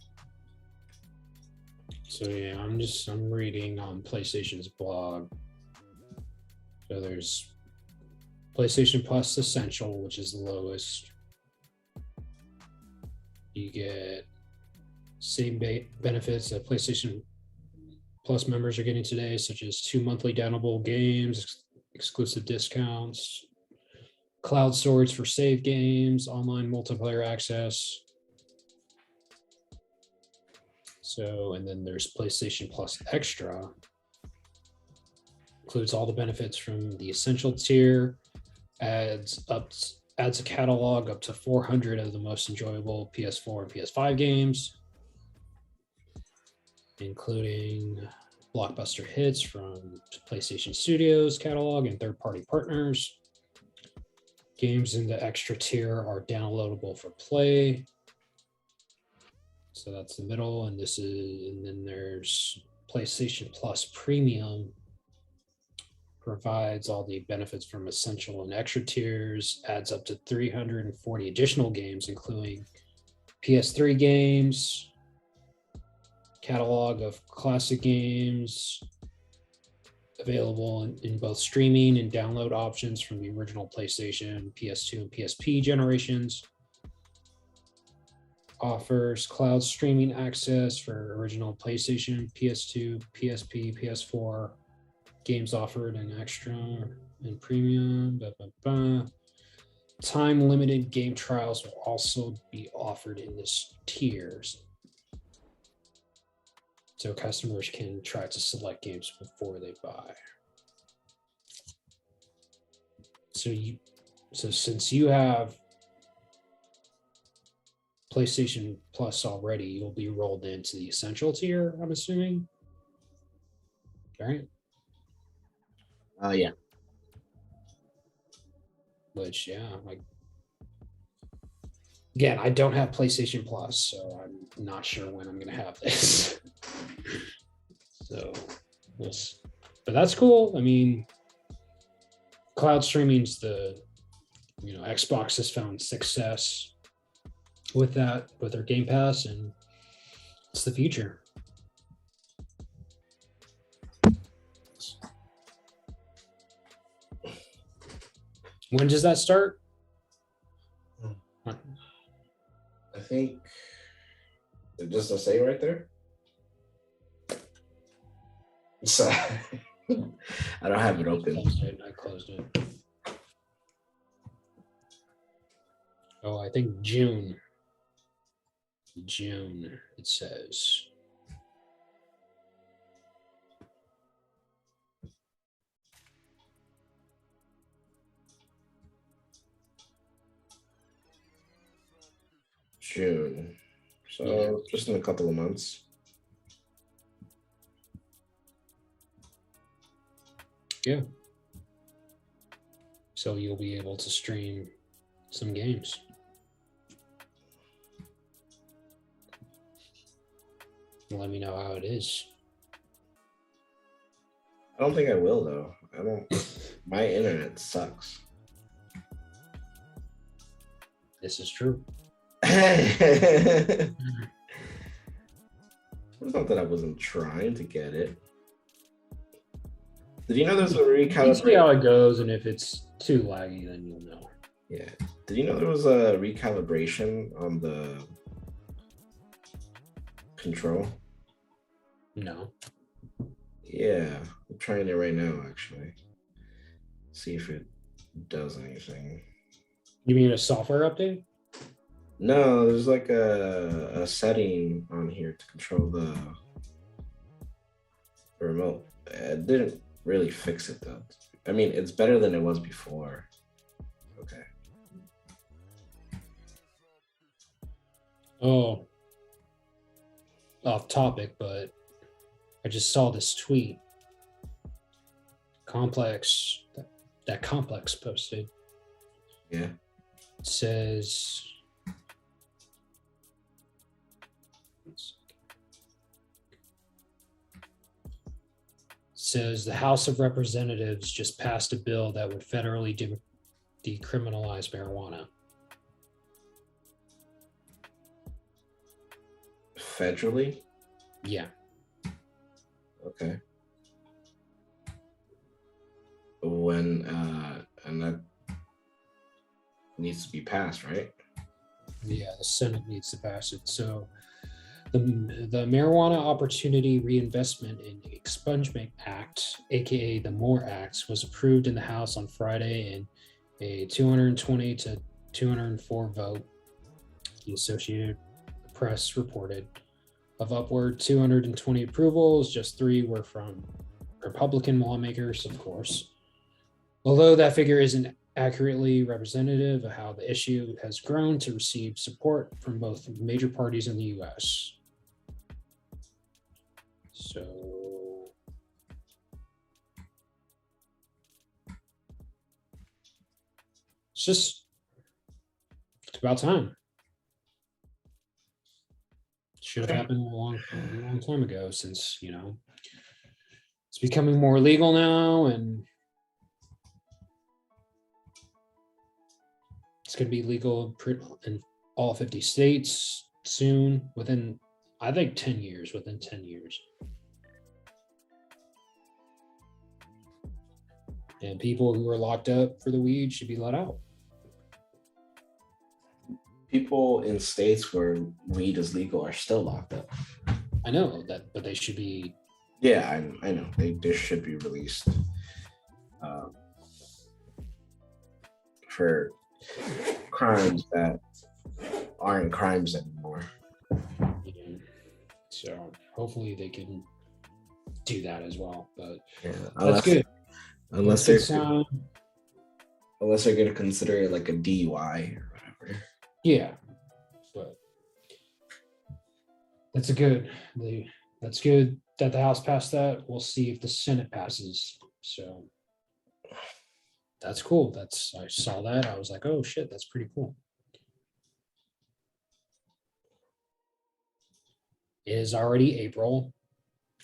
Speaker 2: So yeah, I'm reading on PlayStation's blog. So there's PlayStation Plus Essential, which is the lowest. You get same benefits that PlayStation Plus members are getting today, such as 2 monthly downloadable games, exclusive discounts, cloud storage for save games, online multiplayer access. So, and then there's PlayStation Plus Extra. Includes all the benefits from the Essential tier, adds a catalog up to 400 of the most enjoyable PS4 and PS5 games, including blockbuster hits from PlayStation Studios catalog and third-party partners. Games in the extra tier are downloadable for play. So that's the middle, and then there's PlayStation Plus Premium. Provides all the benefits from Essential and Extra tiers, adds up to 340 additional games, including PS3 games, catalog of classic games available in both streaming and download options from the original PlayStation, PS2, and PSP generations. Offers cloud streaming access for original PlayStation, PS2, PSP, PS4 games offered in Extra and Premium. Time-limited game trials will also be offered in this tiers, so customers can try to select games before they buy. So since you have PlayStation Plus already, you'll be rolled into the Essential tier, I'm assuming. All right.
Speaker 1: Yeah.
Speaker 2: Which, yeah, like, again, I don't have PlayStation Plus, so I'm not sure when I'm going to have this. So, but that's cool. I mean, cloud streaming's Xbox has found success with that, with their Game Pass, and it's the future. When does that start?
Speaker 1: I think just to say right there. So I don't have it open.
Speaker 2: I closed it. Oh, I think June. It says.
Speaker 1: June. So just in a couple of months.
Speaker 2: Yeah. So you'll be able to stream some games. Let me know how it is.
Speaker 1: I don't think I will though. My internet sucks.
Speaker 2: This is true.
Speaker 1: It's not that I wasn't trying to get it. Did you know there's a recalibration?
Speaker 2: See how it goes, and if it's too laggy, then you'll know.
Speaker 1: Yeah. Did you know there was a recalibration on the control?
Speaker 2: No.
Speaker 1: Yeah, I'm trying it right now, actually. See if it does anything.
Speaker 2: You mean a software update?
Speaker 1: No, there's like a setting on here to control the remote. It didn't really fix it though. I mean, it's better than it was before. Okay.
Speaker 2: Oh, off topic, but I just saw this tweet. Complex, that Complex posted.
Speaker 1: Yeah.
Speaker 2: It says, the House of Representatives just passed a bill that would federally decriminalize, decriminalize marijuana.
Speaker 1: Federally?
Speaker 2: Yeah.
Speaker 1: Okay. When and that needs to be passed, right?
Speaker 2: Yeah, the Senate needs to pass it. So the Marijuana Opportunity Reinvestment and Expungement Act, aka the MORE Act, was approved in the House on Friday in a 220 to 204 vote. The Associated Press reported. Of upward 220 approvals, just 3 were from Republican lawmakers, of course. Although that figure isn't accurately representative of how the issue has grown to receive support from both major parties in the US. So it's about time. Should have happened a long time ago, since, you know, it's becoming more legal now, and it's going to be legal in all 50 states soon, within, I think, 10 years, within 10 years. And people who are locked up for the weed should be let out.
Speaker 1: People in states where weed is legal are still locked up.
Speaker 2: I know that, but they should be.
Speaker 1: Yeah, I know. They should be released for crimes that aren't crimes anymore.
Speaker 2: Yeah. So hopefully they can do that as well. But
Speaker 1: Yeah,
Speaker 2: that's good.
Speaker 1: Unless they're going to consider it like a DUI or whatever.
Speaker 2: Yeah, but that's good that the House passed that. We'll see if the Senate passes. So that's cool. I saw that. I was like, oh shit, that's pretty cool. It is already April,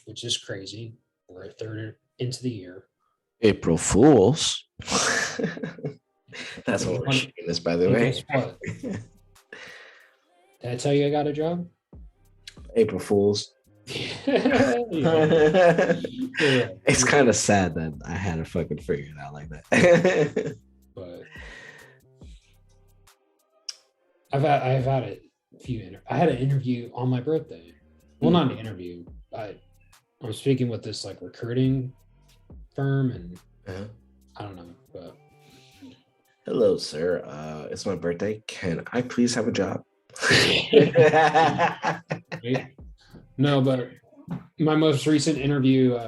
Speaker 2: which is crazy. We're a third into the year.
Speaker 1: April Fools. That's what we're shooting this, by the way.
Speaker 2: Guess what? Did I tell you I got a job?
Speaker 1: April Fools.
Speaker 2: Yeah.
Speaker 1: It's kind of sad that I had to fucking figure it out like that.
Speaker 2: But I've had a few. I had an interview on my birthday. Well, not an interview. I was speaking with this like recruiting firm, and I don't know, but
Speaker 1: hello, sir. It's my birthday. Can I please have a job?
Speaker 2: No, but my most recent interview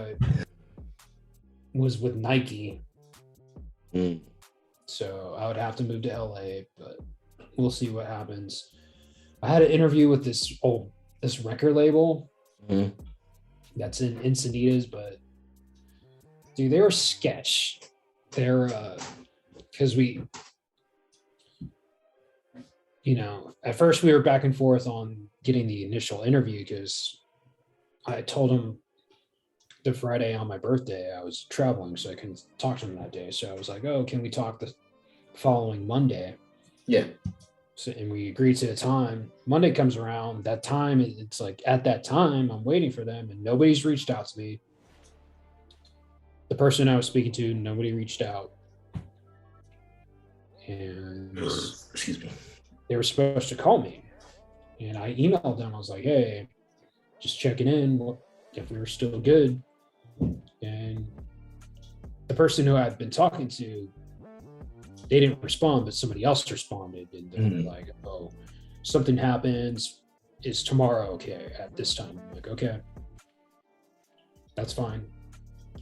Speaker 2: was with Nike. So I would have to move to LA, but we'll see what happens. I had an interview with this record label that's in Encinitas, but dude, they were sketch. They're because we, you know, at first we were back and forth on getting the initial interview because I told him the Friday on my birthday I was traveling, so I couldn't talk to him that day. So I was like, oh, can we talk the following Monday?
Speaker 1: Yeah.
Speaker 2: So, and we agreed to a time. Monday comes around, that time, it's like at that time, I'm waiting for them and nobody's reached out to me. The person I was speaking to, nobody reached out. And
Speaker 1: excuse me,
Speaker 2: they were supposed to call me. And I emailed them. I was like, hey, just checking in if we were still good. And the person who I'd been talking to, they didn't respond, but somebody else responded. And they were like, oh, something happens. Is tomorrow okay at this time? I'm like, okay, that's fine.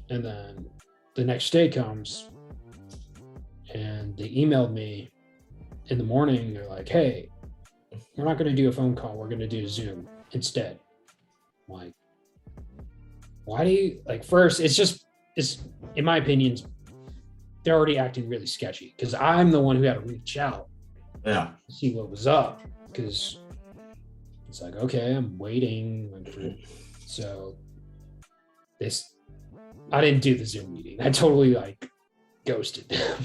Speaker 2: And then the next day comes and they emailed me in the morning. They're like, hey, we're not going to do a phone call. We're going to do Zoom instead. I'm like, why do you, like, first, it's in my opinion, they're already acting really sketchy because I'm the one who had to reach out to see what was up, because it's like, okay, I'm waiting. So I didn't do the Zoom meeting. I totally like ghosted them.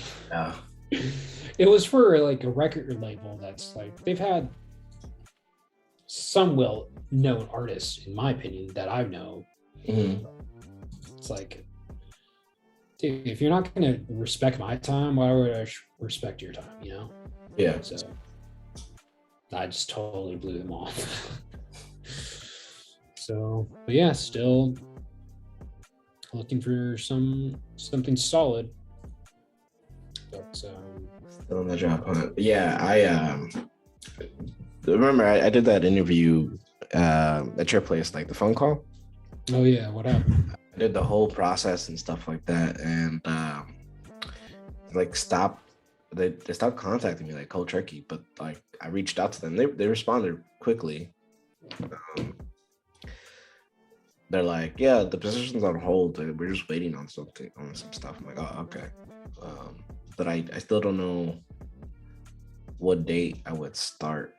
Speaker 2: It was for like a record label that's like they've had some well-known artists, in my opinion, that I know.
Speaker 1: Mhm.
Speaker 2: It's like, dude, if you're not gonna respect my time, why would I respect your time? You know?
Speaker 1: Yeah.
Speaker 2: So I just totally blew them off. So, but yeah, still looking for something solid. But
Speaker 1: Still on the job hunt. Yeah, I remember I did that interview at your place, like the phone call.
Speaker 2: oh yeah, what happened?
Speaker 1: I did the whole process and stuff like that, and like they stopped contacting me like cold turkey, but like I reached out to them. They responded quickly. They're like, yeah, the position's on hold. We're just waiting on some stuff. I'm like, oh, okay. But I still don't know what date I would start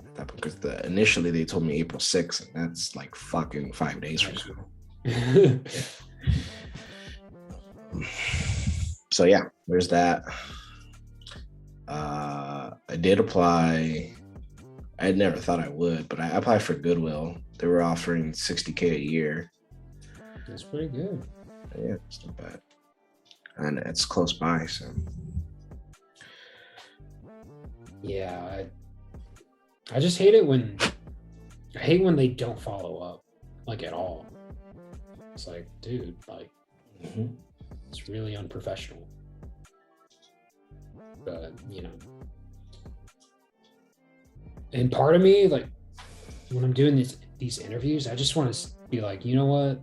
Speaker 1: at that point, because initially they told me April 6th, and that's like fucking 5 days from now. So yeah, there's that. I did apply. I never thought I would, but I applied for Goodwill. They were offering $60K a year.
Speaker 2: That's pretty good.
Speaker 1: Yeah, it's not bad. And it's close by, so.
Speaker 2: Yeah, I just hate it when they don't follow up, like at all. It's like, dude, like it's really unprofessional. But you know, and part of me, like when I'm doing these interviews, I just want to be like, you know what?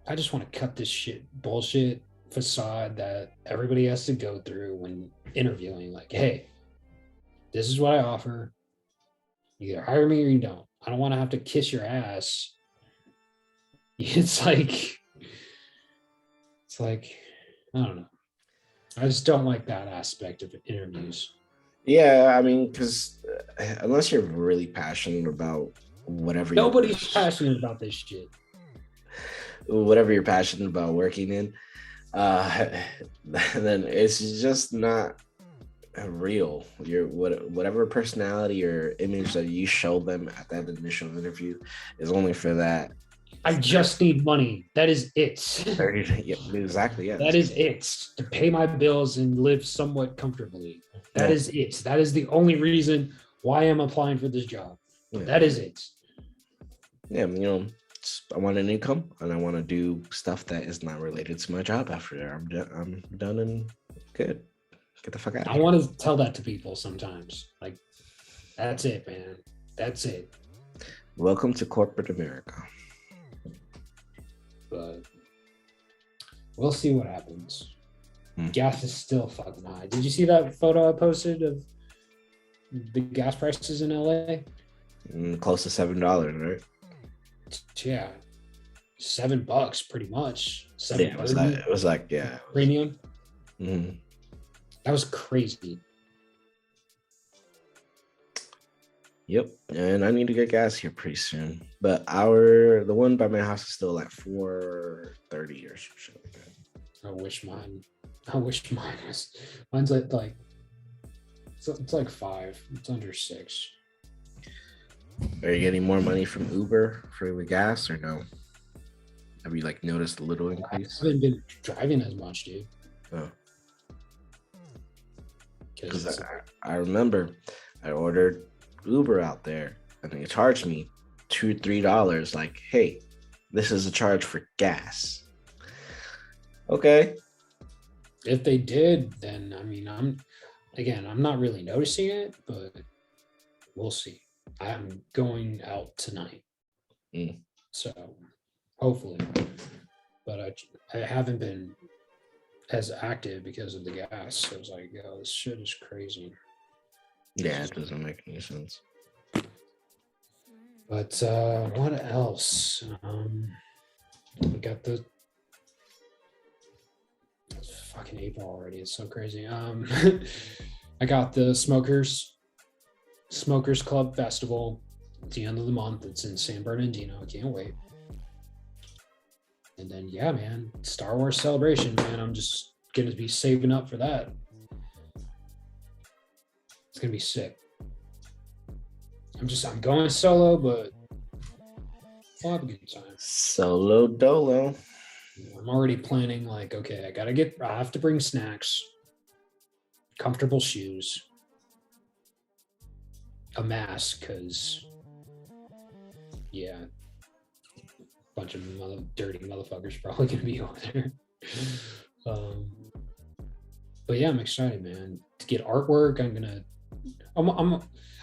Speaker 2: I just want to cut this bullshit facade that everybody has to go through when interviewing. Like, hey, this is what I offer. You either hire me or you don't. I don't want to have to kiss your ass. It's like, I don't know. I just don't like that aspect of interviews.
Speaker 1: Yeah, I mean, because unless you're really passionate about whatever,
Speaker 2: nobody's passionate about this shit.
Speaker 1: Whatever you're passionate about working in, then it's just not real. Whatever personality or image that you show them at that initial interview is only for that.
Speaker 2: I just need money. That is it.
Speaker 1: Yeah, exactly. Yeah.
Speaker 2: That is it. To pay my bills and live somewhat comfortably. That is it. That is the only reason why I'm applying for this job. Yeah. That is it.
Speaker 1: Yeah, you know, I want an income and I want to do stuff that is not related to my job after there. I'm done and good. Get the fuck out of here.
Speaker 2: I want to tell that to people sometimes. Like, that's it, man. That's it.
Speaker 1: Welcome to corporate America.
Speaker 2: But we'll see what happens. Gas is still fucking high. Did you see that photo I posted of the gas prices in LA?
Speaker 1: Close to $7, right?
Speaker 2: Yeah, $7 pretty much.
Speaker 1: Yeah, it was like yeah,
Speaker 2: premium.
Speaker 1: Mm-hmm.
Speaker 2: That was crazy.
Speaker 1: Yep, and I need to get gas here pretty soon. But the one by my house is still like $4.30 or something like that.
Speaker 2: I wish mine was. Mine's like it's like $5. It's under $6.
Speaker 1: Are you getting more money from Uber for the gas or no? Have you like noticed a little increase?
Speaker 2: I haven't been driving as much, dude.
Speaker 1: Oh. Because I remember I ordered Uber out there and they charged me $2-3. Like, hey, this is a charge for gas. Okay.
Speaker 2: If they did, then I mean, I'm not really noticing it, but we'll see. I'm going out tonight, so hopefully. But I haven't been as active because of the gas. So I was like, yo, this shit is crazy.
Speaker 1: Yeah, it doesn't make any sense.
Speaker 2: But what else? We got the it's fucking April already. It's so crazy. I got the Smokers Club Festival at the end of the month. It's in San Bernardino. I can't wait. And then yeah, man, Star Wars Celebration, man. I'm just gonna be saving up for that. gonna be sick. I'm going solo, but we'll have a good time.
Speaker 1: Solo dolo.
Speaker 2: I'm already planning, like, okay, I have to bring snacks, comfortable shoes, a mask, because yeah, a bunch of dirty motherfuckers probably gonna be over there. But yeah, I'm excited, man, to get artwork.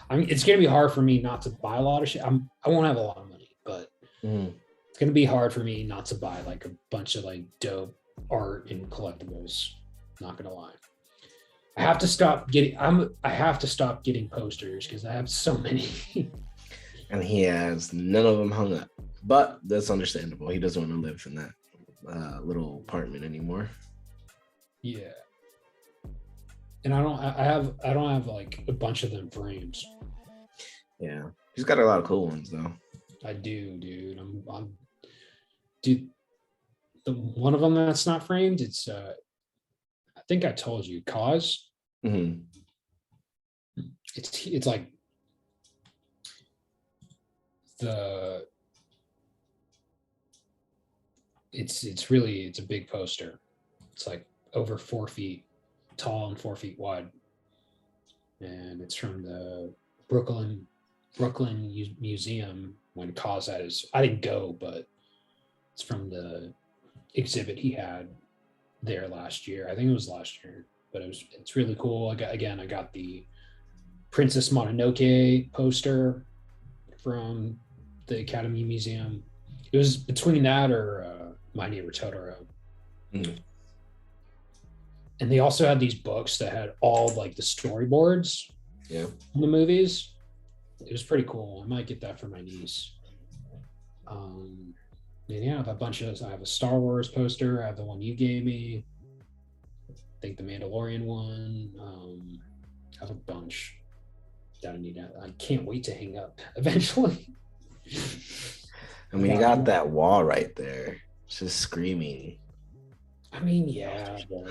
Speaker 2: It's gonna be hard for me not to buy a lot of shit. I won't have a lot of money, but it's gonna be hard for me not to buy like a bunch of like dope art and collectibles. Not gonna lie. I have to stop getting posters because I have so many.
Speaker 1: And he has none of them hung up. But that's understandable. He doesn't want to live in that little apartment anymore.
Speaker 2: Yeah. And I don't have like a bunch of them frames.
Speaker 1: Yeah. He's got a lot of cool ones though.
Speaker 2: I do, dude. Dude, the one of them that's not framed, it's I think I told you, Cause.
Speaker 1: Mm-hmm.
Speaker 2: It's like it's a big poster. It's like over 4 feet tall and 4 feet wide, and it's from the Brooklyn Museum when Cause had his. I didn't go, but it's from the exhibit he had there last year. I think it was last year, but it's really cool. I got the Princess Mononoke poster from the Academy Museum. It was between that or My Neighbor Totoro.
Speaker 1: Mm.
Speaker 2: And they also had these books that had all like the storyboards from the movies. It was pretty cool. I might get that for my niece. And yeah, I have a bunch of. I have a Star Wars poster. I have the one you gave me. I think the Mandalorian one. I have a bunch that I need. I can't wait to hang up eventually.
Speaker 1: I mean, you got that wall right there. It's just screaming.
Speaker 2: I mean, yeah, but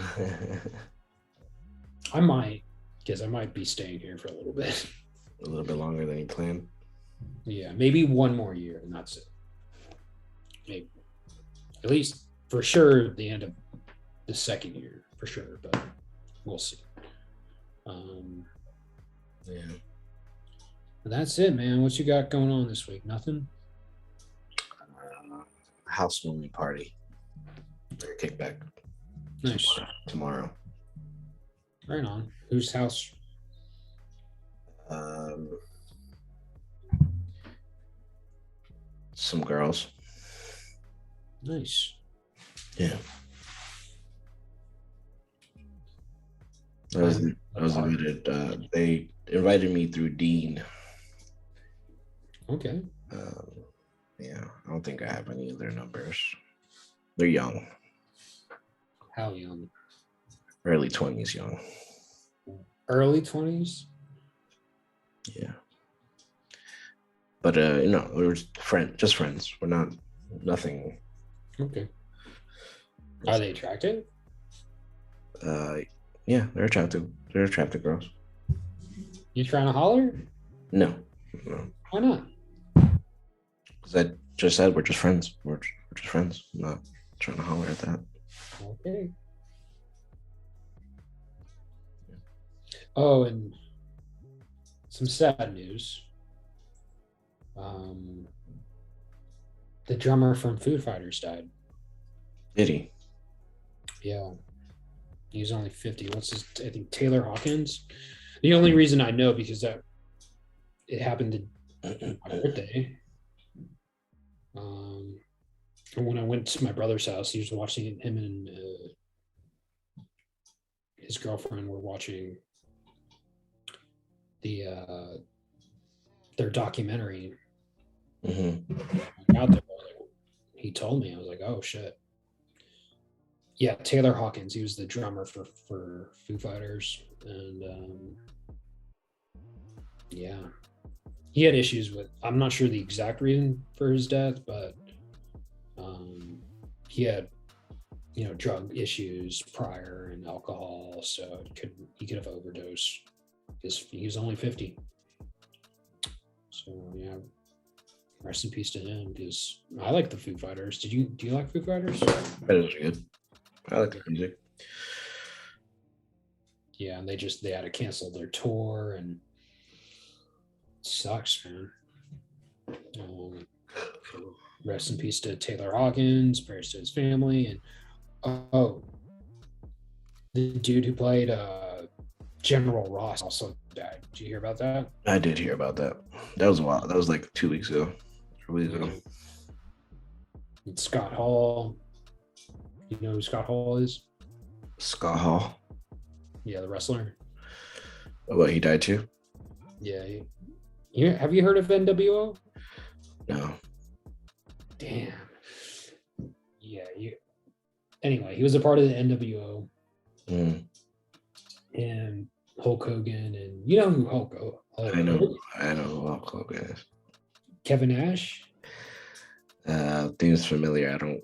Speaker 2: I might, because I might be staying here for a little bit.
Speaker 1: A little bit longer than you planned.
Speaker 2: Yeah, maybe one more year, and that's it. Maybe, at least for sure, the end of the second year for sure, but we'll see.
Speaker 1: Yeah.
Speaker 2: That's it, man. What you got going on this week? Nothing?
Speaker 1: Housewarming party. Kickback.
Speaker 2: Nice.
Speaker 1: Tomorrow.
Speaker 2: Right on. Whose house?
Speaker 1: Some girls.
Speaker 2: Nice.
Speaker 1: Yeah. I was invited. They invited me through Dean.
Speaker 2: Okay.
Speaker 1: Yeah, I don't think I have any of their numbers. They're young.
Speaker 2: How young?
Speaker 1: Early 20s young.
Speaker 2: Early 20s?
Speaker 1: Yeah. But we were just friends. We're not nothing.
Speaker 2: Okay. Are they attractive?
Speaker 1: Yeah, they're attractive. They're attractive girls.
Speaker 2: You trying to holler?
Speaker 1: No.
Speaker 2: Why not?
Speaker 1: Because I just said we're just friends. We're just friends. I'm not trying to holler at that.
Speaker 2: Okay. Oh, and some sad news. The drummer from Foo Fighters died.
Speaker 1: Did he?
Speaker 2: Yeah. He's only 50. I think Taylor Hawkins. The only reason I know because that it happened on my birthday. When I went to my brother's house, he was watching him and his girlfriend were watching their documentary.
Speaker 1: Mm-hmm.
Speaker 2: Out there, he told me, I was like, oh shit. Yeah, Taylor Hawkins. He was the drummer for Foo Fighters, and yeah, he had issues with. I'm not sure the exact reason for his death, but he had, drug issues prior and alcohol, so he could have overdosed because he was only 50. So yeah, rest in peace to him. Because I like the Foo Fighters. Do you like Foo Fighters?
Speaker 1: Fighters are good. I like the music.
Speaker 2: Yeah, and they had to cancel their tour, and it sucks, man. Rest in peace to Taylor Hawkins. Prayers to his family, and the dude who played General Ross also died. Did you hear about that?
Speaker 1: I did hear about that. That was a while. That was like 2 weeks ago. 3 weeks ago.
Speaker 2: And Scott Hall. You know who Scott Hall is?
Speaker 1: Scott Hall.
Speaker 2: Yeah, the wrestler.
Speaker 1: Oh, what, he died too?
Speaker 2: Yeah. Have you heard of NWO?
Speaker 1: No.
Speaker 2: Damn. Yeah. Anyway, he was a part of the NWO. And Hulk Hogan, and you know who Hulk
Speaker 1: I know who Hulk Hogan is.
Speaker 2: Kevin Nash.
Speaker 1: Seems familiar. I don't.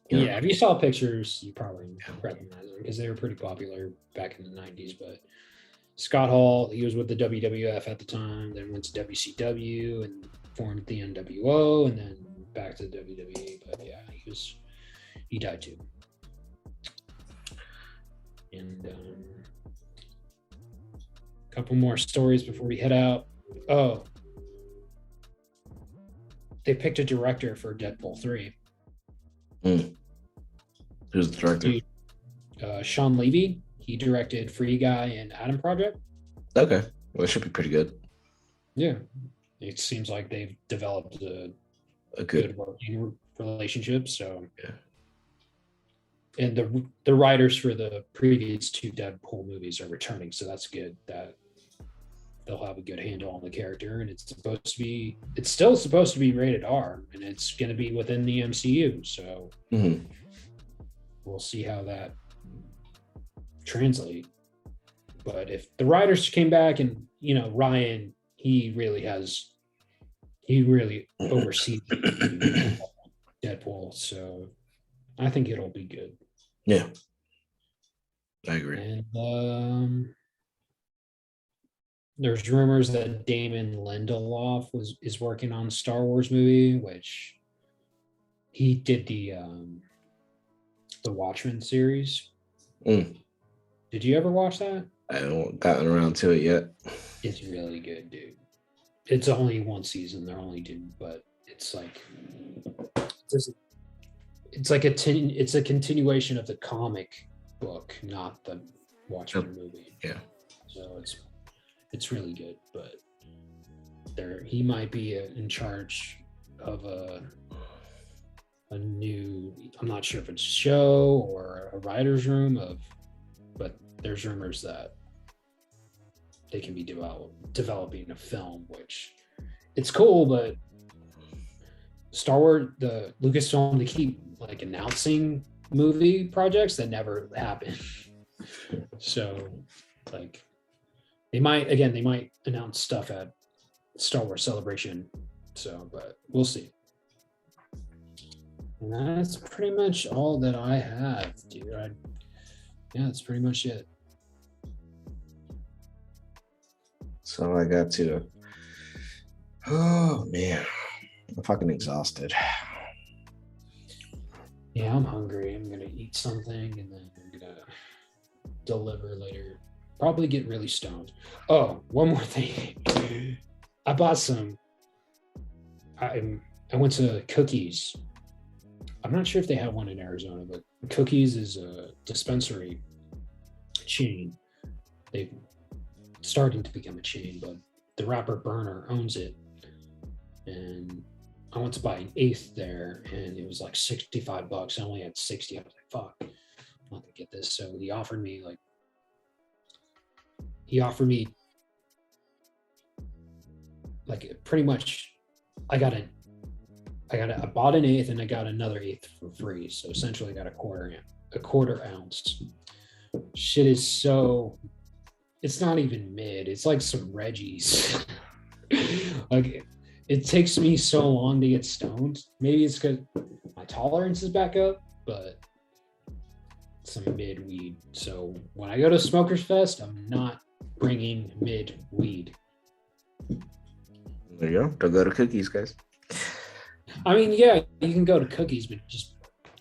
Speaker 2: Yeah, if you saw pictures, you probably recognize them because they were pretty popular back in the 90s. But Scott Hall, he was with the WWF at the time, then went to WCW and formed the NWO, and then back to the WWE. But yeah, he died too. And a couple more stories before we head out. Oh, they picked a director for Deadpool 3.
Speaker 1: Who's the director?
Speaker 2: Sean Levy. He directed Free Guy and Adam Project.
Speaker 1: Okay, well, it should be pretty good.
Speaker 2: Yeah, it seems like they've developed a
Speaker 1: good
Speaker 2: working relationship. So
Speaker 1: yeah.
Speaker 2: And the writers for the previous 2 Deadpool movies are returning, so that's good. That they'll have a good handle on the character, and it's still supposed to be rated R, and it's going to be within the MCU. So we'll see how that translates. But if the writers came back, and Ryan, he really oversees Deadpool, so I think it'll be good.
Speaker 1: Yeah, I agree.
Speaker 2: And there's rumors that Damon Lindelof is working on a Star Wars movie, which he did the Watchmen series. Did you ever watch that?
Speaker 1: I haven't gotten around to it yet.
Speaker 2: It's really good, dude. It's only 1 season. They're only doing, but it's like it's a continuation of the comic book, not the Watchmen movie.
Speaker 1: Yeah.
Speaker 2: So it's really good, but he might be in charge of a new. I'm not sure if it's a show or a writer's room but there's rumors that they can be developing a film, which it's cool, but Star Wars, the Lucasfilm, they keep like announcing movie projects that never happen. So like they might announce stuff at Star Wars Celebration. So, but we'll see. And that's pretty much all that I have, dude. That's pretty much it.
Speaker 1: So I got to. Oh man, I'm fucking exhausted.
Speaker 2: Yeah, I'm hungry. I'm gonna eat something and then I'm gonna deliver later. Probably get really stoned. Oh, one more thing. I bought some. I went to Cookies. I'm not sure if they have one in Arizona, but Cookies is a dispensary chain. They're starting to become a chain, but the rapper Burner owns it. And I went to buy an eighth there, and it was like $65. I only had 60. I was like, fuck, I'm not gonna get this. So he offered me like pretty much I bought an eighth and I got another eighth for free. So essentially I got a quarter ounce. Shit is so, it's not even mid. It's like some Reggie's. Like it takes me so long to get stoned. Maybe it's because my tolerance is back up, but some mid weed. So when I go to Smokers Fest, I'm not bringing mid weed.
Speaker 1: There you go. Don't go to cookies, guys.
Speaker 2: I mean, yeah, you can go to cookies, but just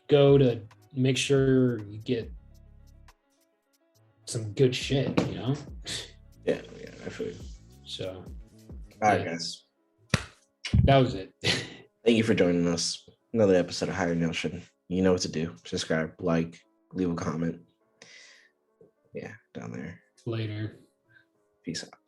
Speaker 2: go to make sure you get some good shit, you know?
Speaker 1: Yeah, I feel you.
Speaker 2: So,
Speaker 1: All right,
Speaker 2: yeah.
Speaker 1: guys.
Speaker 2: That was it.
Speaker 1: Thank you for joining us. Another episode of Hyyer Notion. You know what to do. Subscribe, like, leave a comment. Yeah, down there.
Speaker 2: Later.
Speaker 1: Peace out.